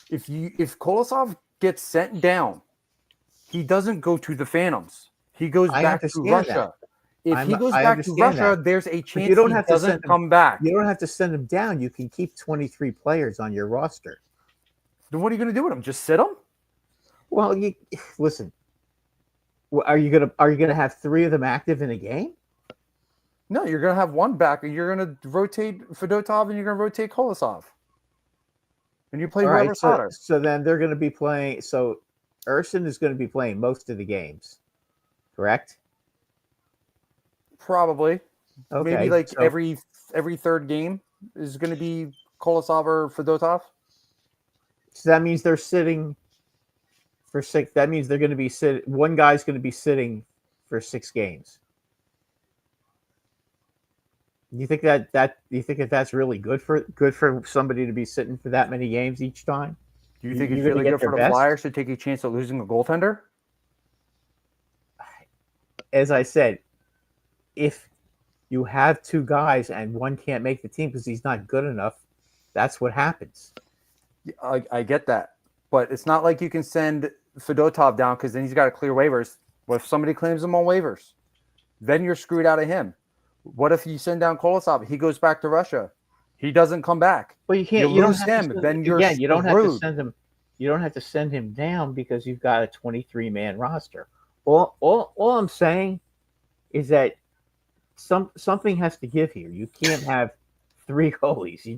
If Kolosov gets sent down, he doesn't go to the Phantoms. He goes back to Russia. If he goes back to Russia, there's a chance he doesn't come back. You don't have to send him down. You can keep 23 players on your roster. Then what are you going to do with them? Just sit them? Well, listen. Are you gonna have 3 of them active in a game? No, you're gonna have one back. You're gonna rotate Fedotov and you're gonna rotate Kolosov, and you play whoever's hotter. So then they're gonna be playing. So Urson is going to be playing most of the games, correct? Probably. Okay, maybe every third game is going to be Kolosov or Fedotov. So that means they're sitting for 6. That means they're going to be one guy's going to be sitting for 6 games. You think that's really good for somebody to be sitting for that many games each time? Do you think it's really good for the Flyers to take a chance of losing a goaltender? As I said, if you have 2 guys and one can't make the team because he's not good enough, that's what happens. I get that. But it's not like you can send Fedotov down because then he's got to clear waivers. What if somebody claims him on waivers? Then you're screwed out of him. What if you send down Kolosov? He goes back to Russia. He doesn't come back. Well, you can't. You lose him. Then you're you don't have to send him. You don't have to send him down because you've got a 23-man roster. All I'm saying is that something has to give here. You can't have 3 goalies. You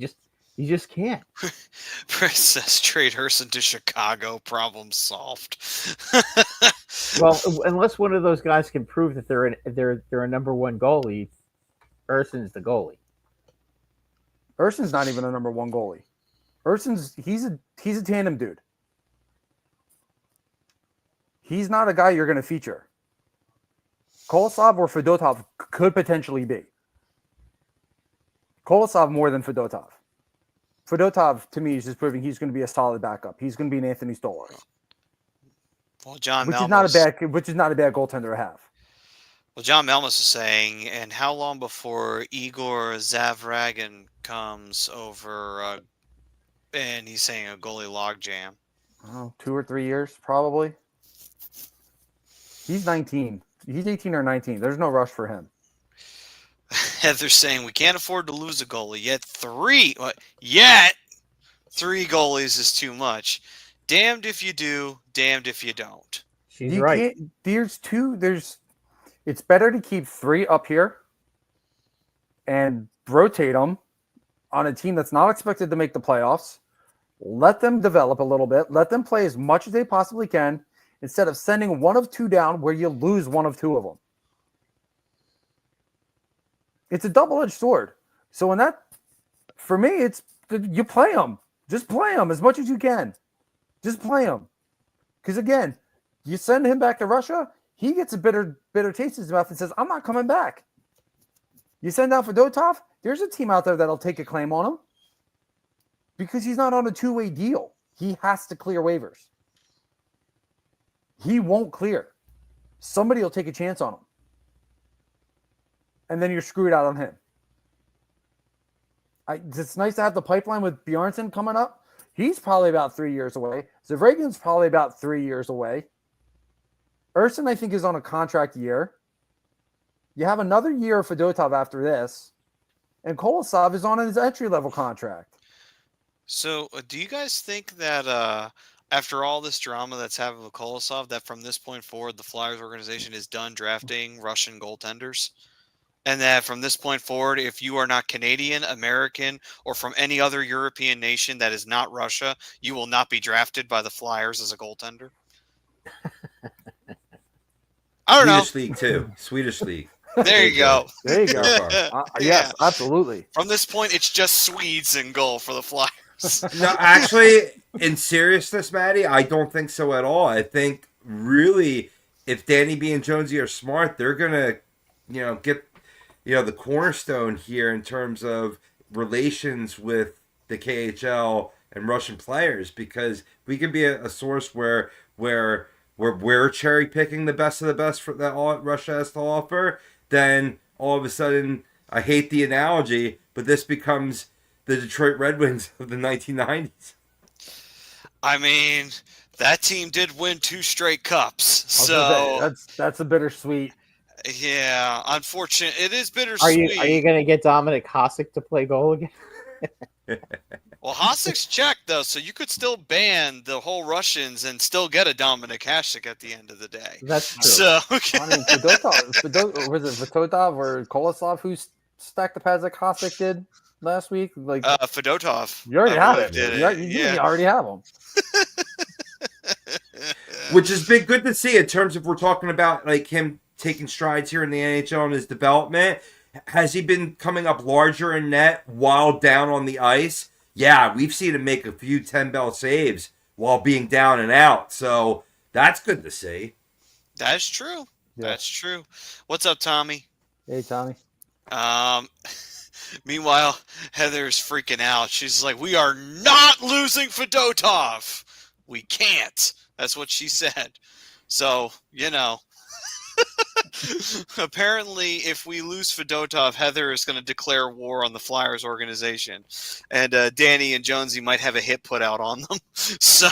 just can't. Princess trade Urson to Chicago. Problem solved. Well, unless one of those guys can prove that they're a number 1 goalie, Urson's the goalie. Urson's not even a number 1 goalie. He's a tandem dude. He's not a guy you're going to feature. Kolosov or Fedotov could potentially be. Kolosov more than Fedotov. Fedotov, to me, is just proving he's going to be a solid backup. He's going to be an Anthony Stolar. Well, John which Malmos, is not a bad goaltender to have. Well, John Malmos is saying, and how long before Igor Zavragin comes over? And he's saying a goalie logjam. Oh, 2 or 3 years, probably. He's 19. He's 18 or 19. There's no rush for him. Heather's saying we can't afford to lose a goalie yet. Three goalies is too much. Damned if you do, damned if you don't. She's right. It's better to keep 3 up here and rotate them on a team that's not expected to make the playoffs. Let them develop a little bit. Let them play as much as they possibly can instead of sending 1 of 2 down where you lose 1 of 2 of them. It's a double-edged sword. So for me, it's you play them. Just play them as much as you can. Just play them. Because again, you send him back to Russia, he gets a bitter taste in his mouth and says, I'm not coming back. You send out Fedotov, there's a team out there that'll take a claim on him because he's not on a 2-way deal. He has to clear waivers. He won't clear. Somebody will take a chance on him. And then you're screwed out on him. It's nice to have the pipeline with Bjornsson coming up. He's probably about 3 years away. Zavragin's probably about 3 years away. Urson, I think, is on a contract year. You have another year of Fedotov after this. And Kolosov is on his entry-level contract. So do you guys think that after all this drama that's happened with Kolosov, that from this point forward, the Flyers organization is done drafting Russian goaltenders? And that from this point forward, if you are not Canadian, American, or from any other European nation that is not Russia, you will not be drafted by the Flyers as a goaltender? I don't know. Swedish league, too. Swedish league. There you go. There you go. Yes, absolutely. From this point, it's just Swedes in goal for the Flyers. No, actually, in seriousness, Maddie, I don't think so at all. I think really, if Danny B and Jonesy are smart, they're gonna, get, the cornerstone here in terms of relations with the KHL and Russian players, because we can be a source where we're cherry picking the best of the best that all Russia has to offer. Then all of a sudden, I hate the analogy, but this becomes the Detroit Red Wings of the 1990s. I mean, that team did win 2 straight cups, so that's a bittersweet. Yeah, unfortunate. It is bittersweet. Are you going to get Dominic Hasek to play goal again? Well, Hasek's checked though, so you could still ban the whole Russians and still get a Dominic Hasek at the end of the day. That's true. So I mean, was it Fedotov or Kolosov who stacked the pads like Hasek did last week? Like Fedotov. You already have it. You already have them. Which has been good to see in terms of we're talking about like him taking strides here in the NHL and his development. Has he been coming up larger in net while down on the ice? Yeah, we've seen him make a few 10-bell saves while being down and out. So that's good to see. That's true. Yeah. That's true. What's up, Tommy? Hey, Tommy. Meanwhile, Heather's freaking out. She's like, we are not losing Fedotov. We can't. That's what she said. So, apparently, if we lose Fedotov, Heather is going to declare war on the Flyers organization. And Danny and Jonesy might have a hit put out on them. So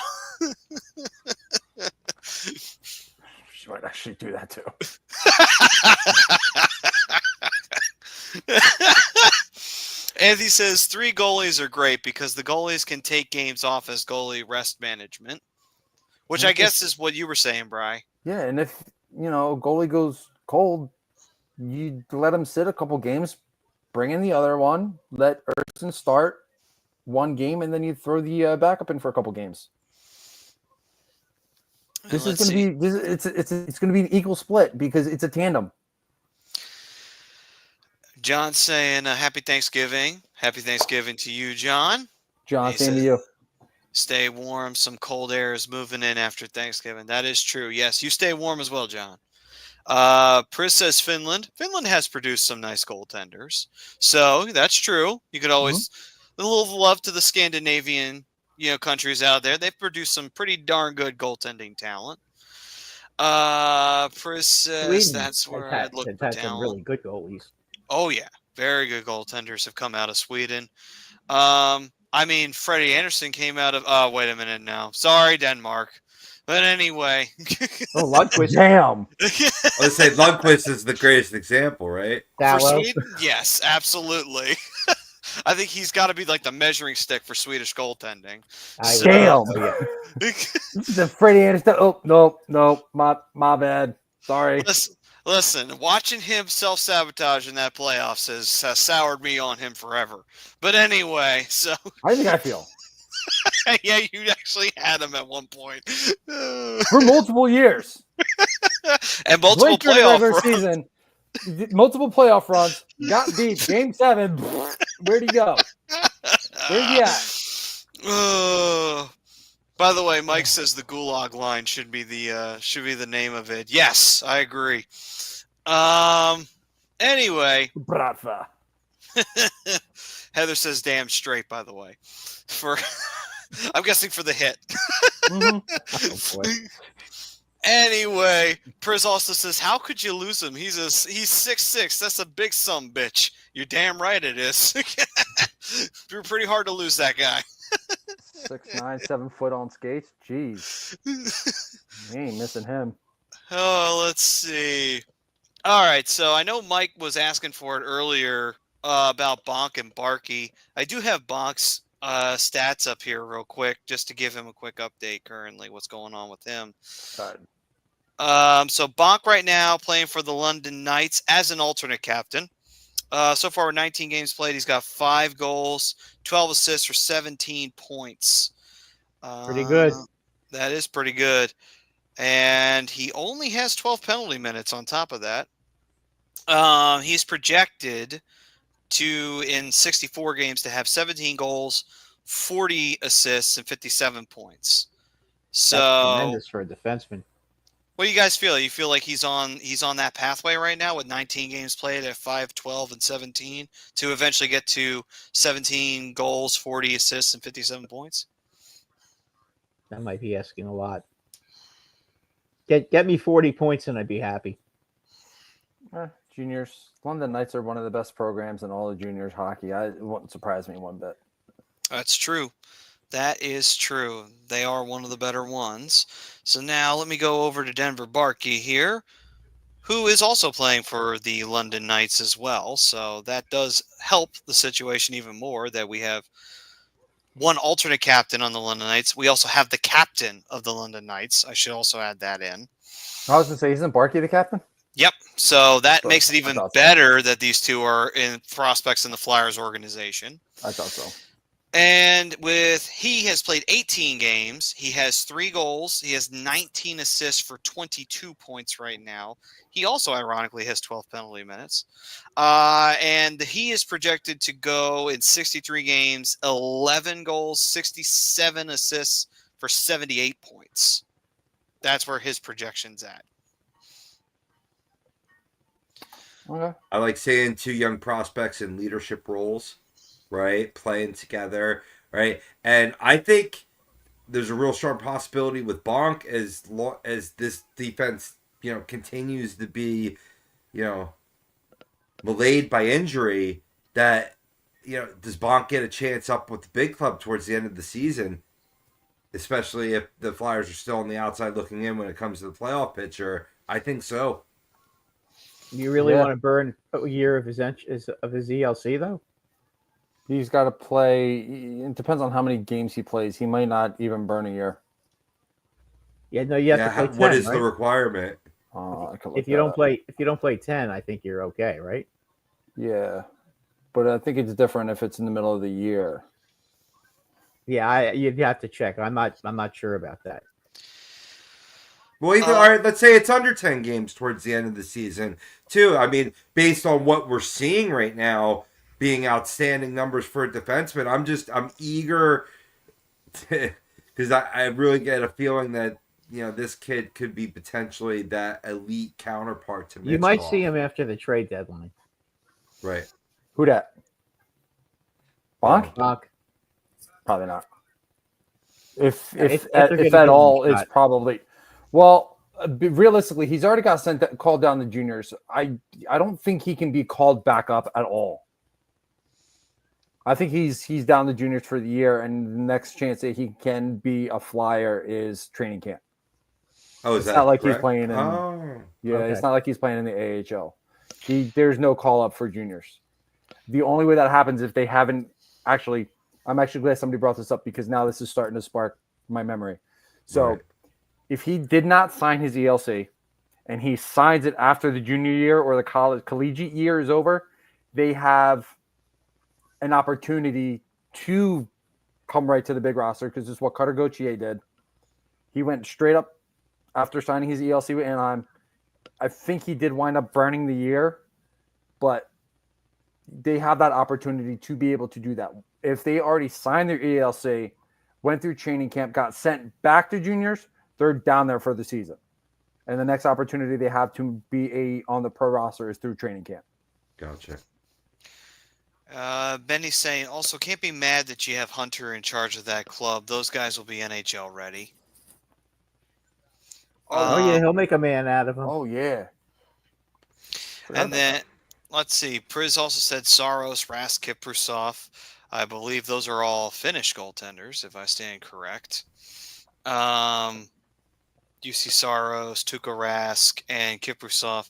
she might actually do that too. Anthony says 3 goalies are great because the goalies can take games off as goalie rest management, which I guess is what you were saying, Bri. Yeah, and if goalie goes cold, you let him sit a couple games, bring in the other one, let Urson start one game, and then you throw the backup in for a couple games. This is going to be it's going to be an equal split because it's a tandem. John's saying happy Thanksgiving. Happy Thanksgiving to you, John. John, same to you. Stay warm. Some cold air is moving in after Thanksgiving. That is true. Yes, you stay warm as well, John. Pris says Finland. Finland has produced some nice goaltenders, so that's true. You could always a little love to the Scandinavian, countries out there. They've produced some pretty darn good goaltending talent. Pris says Sweden that's where has I'd look has for had some talent. really good goalies. Oh yeah, very good goaltenders have come out of Sweden. Freddie Anderson came out of. Oh, wait a minute now. Sorry, Denmark. But anyway. Oh, Lundqvist. Damn. Let's say Lundqvist is the greatest example, right? For Dallo. Sweden, yes, absolutely. I think he's got to be like the measuring stick for Swedish goaltending. Damn. Yeah. The Freddie Anderson. Oh, no. My bad. Sorry. Listen, watching him self-sabotage in that playoffs has soured me on him forever. But anyway, so... How do you think I feel? Yeah, you actually had him at one point. For multiple years. And multiple Blake during the playoff regular runs. season. Multiple playoff runs. Got beat. Game 7. Where'd he go? Where'd he at? By the way, Mike says the Gulag line should be the name of it. Yes, I agree. Anyway, Bratva. Heather says damn straight, by the way. I'm guessing for the hit. Oh, boy. Anyway, Priz also says, how could you lose him? He's 6'6". That's a big son bitch. You're damn right it is. You're pretty hard to lose that guy. 6'9", 7 foot on skates. Jeez. You ain't missing him. Oh, let's see. All right, so I know Mike was asking for it earlier about Bonk and Barkey. I do have Bonk's stats up here real quick, just to give him a quick update currently, what's going on with him. So Bonk right now playing for the London Knights as an alternate captain. So far, 19 games played. He's got 5 goals, 12 assists for 17 points. Pretty good. That is pretty good. And he only has 12 penalty minutes on top of that. He's projected in 64 games to have 17 goals, 40 assists, and 57 points. So That's tremendous for a defenseman. what do you guys feel? You feel like he's on that pathway right now with 19 games played at 5, 12, and 17 to eventually get to 17 goals, 40 assists, and 57 points? That might be asking a lot. Get me 40 points and I'd be happy. Juniors. London Knights are one of the best programs in all of juniors hockey. It wouldn't surprise me one bit. That's true. That is true. They are one of the better ones. So now let me go over to Denver Barkey here, who is also playing for the London Knights as well. So that does help the situation even more that we have one alternate captain on the London Knights. We also have the captain of the London Knights. I should also add that in. I was going to say, isn't Barkey the captain? Yep. So that So, makes it even I thought so. better that these two are in prospects in the Flyers organization. I thought so. And he has played 18 games. He has 3 goals. He has 19 assists for 22 points right now. He also, ironically, has 12 penalty minutes. And he is projected to go in 63 games, 11 goals, 67 assists for 78 points. That's where his projection's at. Okay. I like seeing 2 young prospects in leadership roles, right? Playing together, right? And I think there's a real strong possibility with Bonk as this defense, continues to be, malayed by injury, that, does Bonk get a chance up with the big club towards the end of the season, especially if the Flyers are still on the outside looking in when it comes to the playoff picture? I think so. You really Yeah. want to burn a year of his ELC though? He's got to play. It depends on how many games he plays. He might not even burn a year. Yeah, no, you have to play 10, what is right? the requirement? I could look If you that don't up. play 10, I think you're okay, right? Yeah, but I think it's different if it's in the middle of the year. Yeah, you'd have to check. I'm not sure about that. Well, even all right, let's say it's under 10 games towards the end of the season, too. I mean, based on what we're seeing right now, being outstanding numbers for a defenseman, I'm eager because I really get a feeling that, this kid could be potentially that elite counterpart to Mitchell. You might see him after the trade deadline. Right. Who dat? Bonk? Bonk. Probably not. If they're gonna at give him a all, it's shot. probably. Well, realistically, he's already got called down the juniors. I don't think he can be called back up at all. I think he's down the juniors for the year, and the next chance that he can be a Flyer is training camp. Oh, It's not like he's playing in. Oh, Yeah, okay. It's not like he's playing in the AHL. There's no call up for juniors. The only way that happens if they haven't actually. I'm actually glad somebody brought this up because now this is starting to spark my memory. So, Right. if he did not sign his ELC, and he signs it after the junior year or the collegiate year is over, they have an opportunity to come right to the big roster because this is what Cutter Gauthier did. He went straight up after signing his ELC with Anaheim. I think he did wind up burning the year, but they have that opportunity to be able to do that. If they already signed their ELC, went through training camp, got sent back to juniors, they're down there for the season. And the next opportunity they have to be on the pro roster is through training camp. Gotcha. Benny's saying, also can't be mad that you have Hunter in charge of that club. Those guys will be NHL ready. Oh yeah, he'll make a man out of him. Oh, yeah. And then, let's see. Priz also said Saros, Rask, Kiprusov. I believe those are all Finnish goaltenders, if I stand correct. UC Saros, Tuukka Rask, and Kiprusov.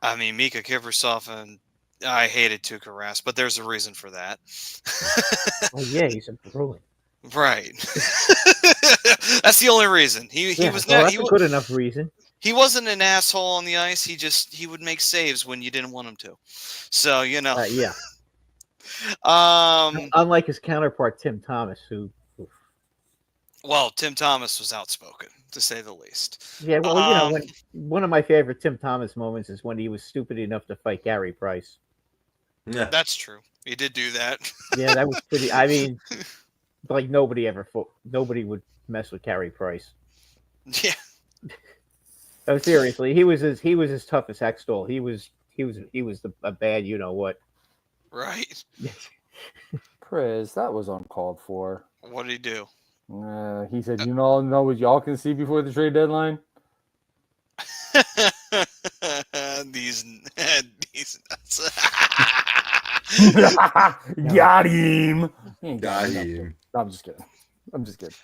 I mean, Mika Kiprusov, and I hated Tuukka Rask, but there's a reason for that. Oh yeah, he's a Bruin. Right. That's the only reason. He was well, not. that's He, a good enough reason. he wasn't an asshole on the ice. He would make saves when you didn't want him to. So Yeah. Um. Unlike his counterpart Tim Thomas, who. Well, Tim Thomas was outspoken, to say the least. Yeah, well, one of my favorite Tim Thomas moments is when he was stupid enough to fight Gary Price. Yeah. That's true. He did do that. Yeah, that was pretty. I mean, like nobody would mess with Gary Price. Yeah. Oh, seriously, he was as tough as Hextall. He was a bad what. Right. Priz, that was uncalled for. What did he do? He said, "You all know what y'all can see before the trade deadline." these nuts. Got him. Got him. I'm just kidding.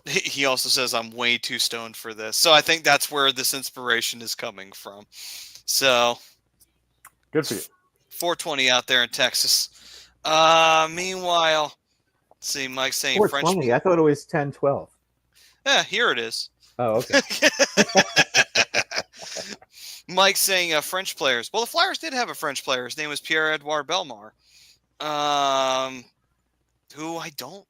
He also says I'm way too stoned for this. So I think that's where this inspiration is coming from. So Good for you. 420 out there in Texas. Meanwhile, let's see, Mike saying French. 420. I thought it was 10-12. Yeah, here it is. Oh, okay. Mike saying French players. Well, the Flyers did have a French player. His name was Pierre-Edouard Bellemare. Who I don't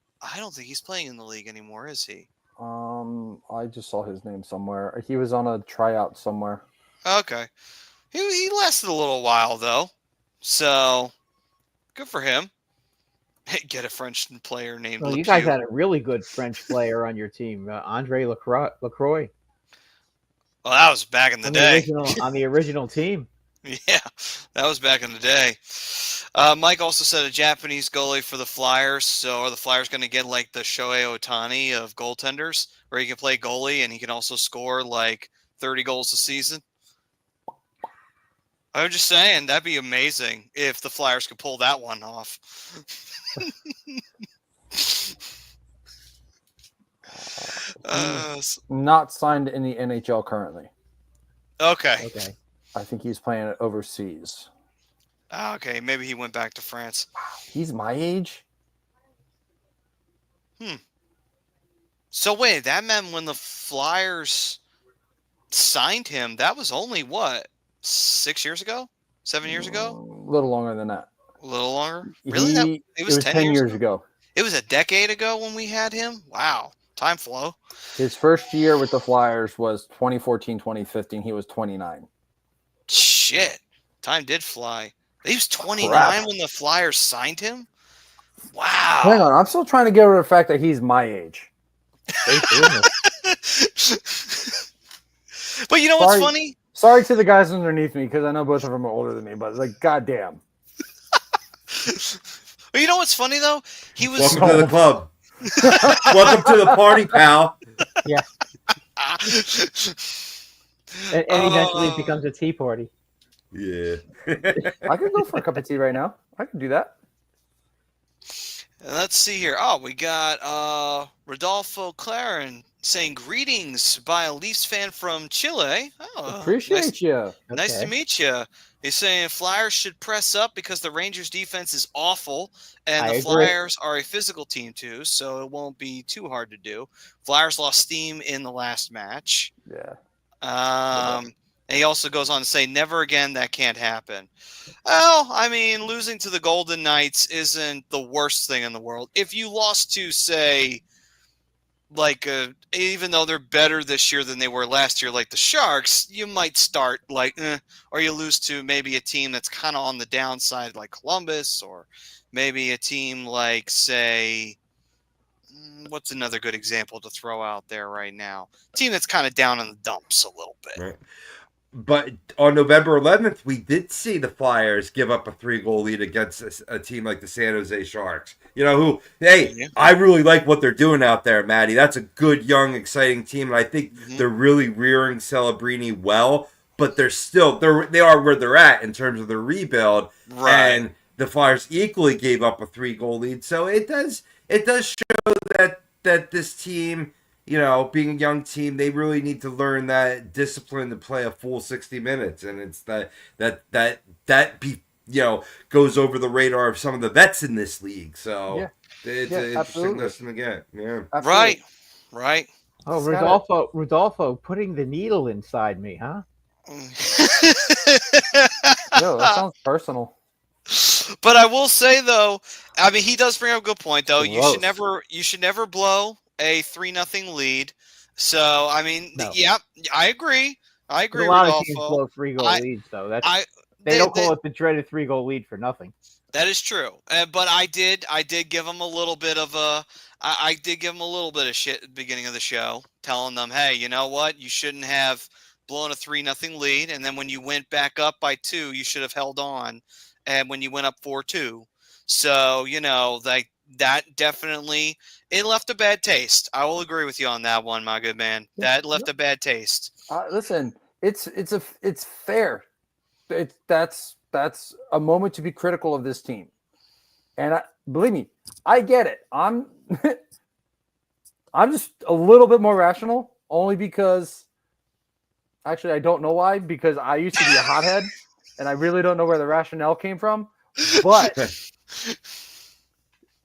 think he's playing in the league anymore, is he? I just saw his name somewhere. He was on a tryout somewhere. Okay. He lasted a little while though. So good for him. Get a French player named Well, Le you guys Pew. had a really good French player on your team, Andre Lacroix. Well, that was back in the day. On the original team. Yeah, that was back in the day. Mike also said a Japanese goalie for the Flyers. So are the Flyers going to get like the Shohei Ohtani of goaltenders, where he can play goalie and he can also score like 30 goals a season? I'm just saying that'd be amazing if the Flyers could pull that one off. Not signed in the NHL currently. Okay. I think he's playing overseas. Okay, maybe he went back to France. He's my age. So wait, that meant when the Flyers signed him, that was only what, 6 years ago? 7 years ago? A little longer than that. A little longer? Really? It was 10 years ago. It was a decade ago when we had him? Wow. Time flow. His first year with the Flyers was 2014, 2015. He was 29. Shit. Time did fly. He was 29 Crap. when the Flyers signed him? Wow. Hang on. I'm still trying to get over the fact that he's my age. But you know what's funny? Sorry to the guys underneath me because I know both of them are older than me, but it's like, goddamn. But you know what's funny though? He was Welcome to the club. Welcome to the party, pal. Yeah. And eventually it becomes a tea party. Yeah. I could go for a cup of tea right now. I could do that. Let's see here. Oh, we got Rodolfo Claren saying greetings by a Leafs fan from Chile. Oh, Appreciate you. Nice to meet you. He's saying Flyers should press up because the Rangers defense is awful, and I the agree. Flyers are a physical team too, so it won't be too hard to do. Flyers lost steam in the last match. Yeah. And he also goes on to say, never again, that can't happen. Well, I mean, losing to the Golden Knights isn't the worst thing in the world. If you lost to, say, like, even though they're better this year than they were last year, like the Sharks, you might start like, or you lose to maybe a team that's kind of on the downside, like Columbus, or maybe a team like, say, what's another good example to throw out there right now? Team that's kind of down in the dumps a little bit. Right. But on November 11th, we did see the Flyers give up a 3-goal lead against a team like the San Jose Sharks. You know, who, hey, Yeah. I really like what they're doing out there, Maddie. That's a good, young, exciting team. And I think they're really rearing Celebrini well, but they are where they're at in terms of the rebuild. Right. And the Flyers equally gave up a 3-goal lead. So it does show that this team, you know, being a young team, they really need to learn that discipline to play a full 60 minutes, and it's goes over the radar of some of the vets in this league. So Yeah. it's an interesting absolutely. lesson to get. Yeah, Right. Right. Oh, It's kinda- Rodolfo putting the needle inside me, huh? Yo, that sounds personal. But I will say though, I mean, he does bring up a good point though. You Gross. should never blow a 3-0 lead. So I mean, No. yeah, I agree. I agree. A lot of teams Rodolfo. blow 3-goal leads, though. They They don't call it the dreaded 3-goal lead for nothing. That is true. But I did give him a little bit of I did give him a little bit of shit at the beginning of the show, telling them, hey, you know what? You shouldn't have blown a 3-0 lead. And then when you went back up by 2, you should have held on. And when you went up 4-2. So, you know, like that definitely, it left a bad taste. I will agree with you on that one, my good man. That left a bad taste. Listen, it's fair. That's a moment to be critical of this team, and believe me, I get it. I'm just a little bit more rational, only because actually I don't know why. Because I used to be a hothead, and I really don't know where the rationale came from. But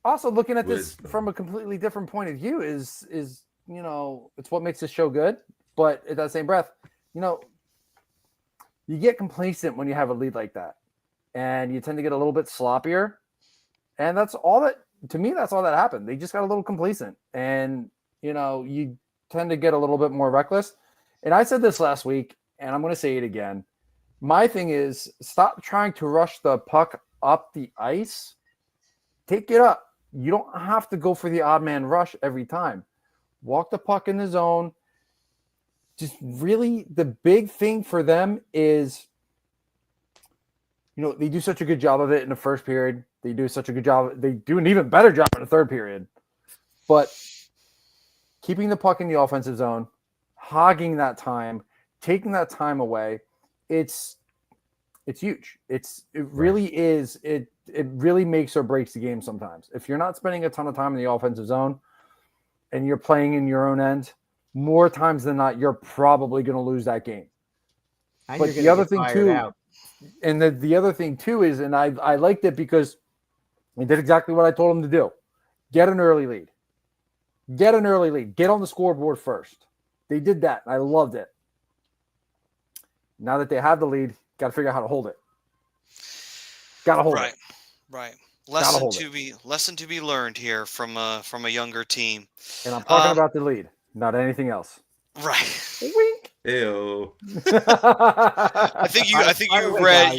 also looking at this from a completely different point of view is you know, it's what makes this show good. But at that same breath, you know, you get complacent when you have a lead like that, and you tend to get a little bit sloppier. And that's all that, to me, that's all that happened. They just got a little complacent, and, you know, you tend to get a little bit more reckless. And I said this last week, and I'm going to say it again. My thing is, stop trying to rush the puck up the ice. Take it up. You don't have to go for the odd man rush every time. Walk the puck in the zone. Just really, the big thing for them is, you know, they do such a good job of it in the first period. They do such a good job. They do an even better job in the third period. But keeping the puck in the offensive zone, hogging that time, taking that time away, it's huge. It really is. It really makes or breaks the game sometimes. If you're not spending a ton of time in the offensive zone and you're playing in your own end, more times than not, you're probably going to lose that game. And but the other thing too, and the other thing too is, and I liked it because he did exactly what I told him to do. Get an early lead. Get an early lead. Get on the scoreboard first. They did that. I loved it. Now that they have the lead, got to figure out how to hold it. Got to hold it. Right. Lesson to be learned here from a younger team. And I'm talking about the lead, not anything else. Right. Wink. Ew. I think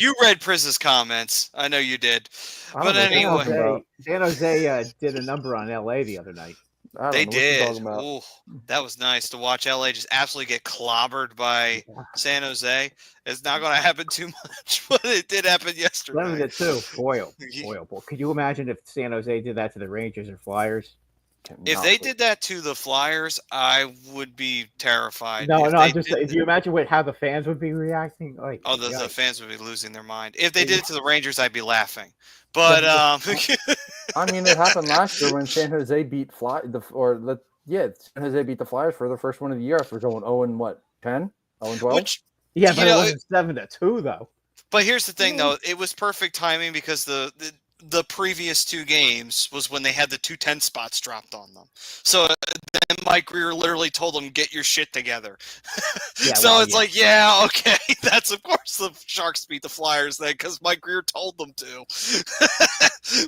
you read Priz's comments. I know you did. But anyway, San Jose did a number on LA the other night. I don't They know what you're did. talking about. Ooh, that was nice to watch LA just absolutely get clobbered by San Jose. It's not going to happen too much, but it did happen yesterday. 7-2. Boy, oh boy. Could you imagine if San Jose did that to the Rangers or Flyers? If they did that to the Flyers, I would be terrified. No, If no. they I'm just saying. Do you imagine how the fans would be reacting? Like, Oh, the fans would be losing their mind. If they did it to the Rangers, I'd be laughing. But I mean, it happened last year when San Jose beat San Jose beat the Flyers for the first one of the year after going 0-10, 0-12. which yeah, you but know, it wasn't 7-2 though. But here's the thing, though. It was perfect timing because the previous two games was when they had the 2-10 spots dropped on them. So then Mike Greer literally told them, get your shit together. Yeah, So well, it's yeah. like, yeah, okay. That's, of course, the Sharks beat the Flyers then because Mike Greer told them to.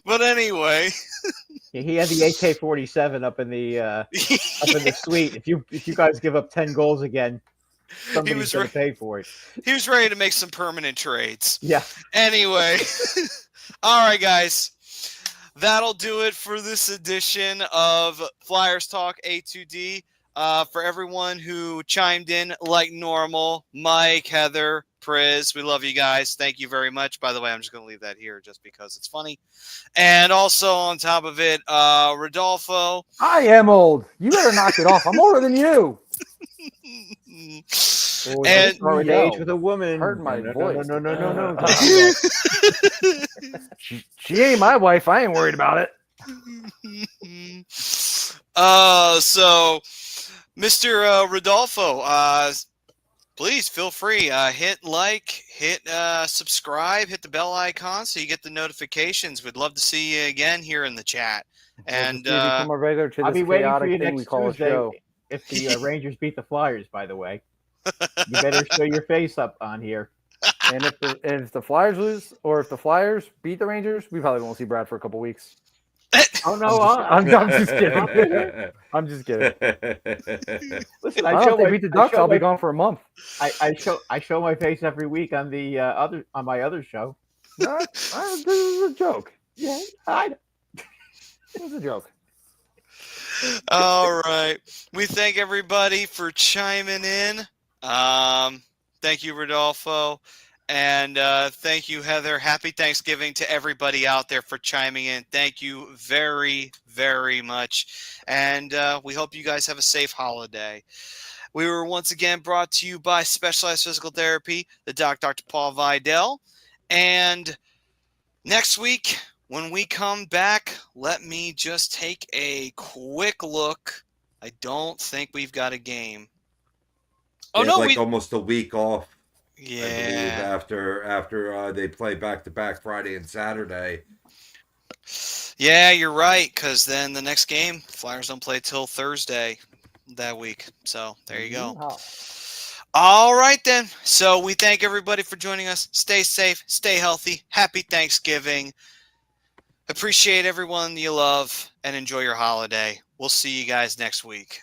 But anyway. Yeah, he had the AK-47 up in the suite. If you guys give up 10 goals again, somebody's going to pay for it. He was ready to make some permanent trades. Yeah. Anyway. All right, guys. That'll do it for this edition of Flyers Talk A2D. For everyone who chimed in like normal, Mike, Heather, Priz, we love you guys. Thank you very much. By the way, I'm just going to leave that here just because it's funny. And also on top of it, Rodolfo. I am old. You better knock it off. I'm older than you. And with age with a woman. Heard my voice. No. She ain't my wife. I ain't worried about it. So, Mr. Rodolfo, please feel free. Hit like, hit subscribe, hit the bell icon so you get the notifications. We'd love to see you again here in the chat. And become a regular to I'll this be waiting for chaotic you thing we next call a Tuesday show. if the Rangers beat the Flyers, by the way. You better show your face up on here. And if the Flyers lose or if the Flyers beat the Rangers, we probably won't see Brad for a couple weeks. Oh no, I'm just kidding. I'm just kidding. Listen, If they beat the Ducks, I'll be gone for a month. I show my face every week on the on my other show. No, this is a joke. Yeah, I know. It's a joke. all right. We thank everybody for chiming in. Thank you, Rodolfo. And thank you, Heather. Happy Thanksgiving to everybody out there for chiming in. Thank you very, very much. And we hope you guys have a safe holiday. We were once again brought to you by Specialized Physical Therapy, the Dr. Paul Vidal. And next week, when we come back, let me just take a quick look. I don't think we've got a game. Oh, no, almost a week off. Yeah. I believe after they play back-to-back Friday and Saturday. Yeah, you're right, because then the next game, Flyers don't play till Thursday that week. So there you go. Wow. All right, then. So we thank everybody for joining us. Stay safe, stay healthy. Happy Thanksgiving. Appreciate everyone you love, and enjoy your holiday. We'll see you guys next week.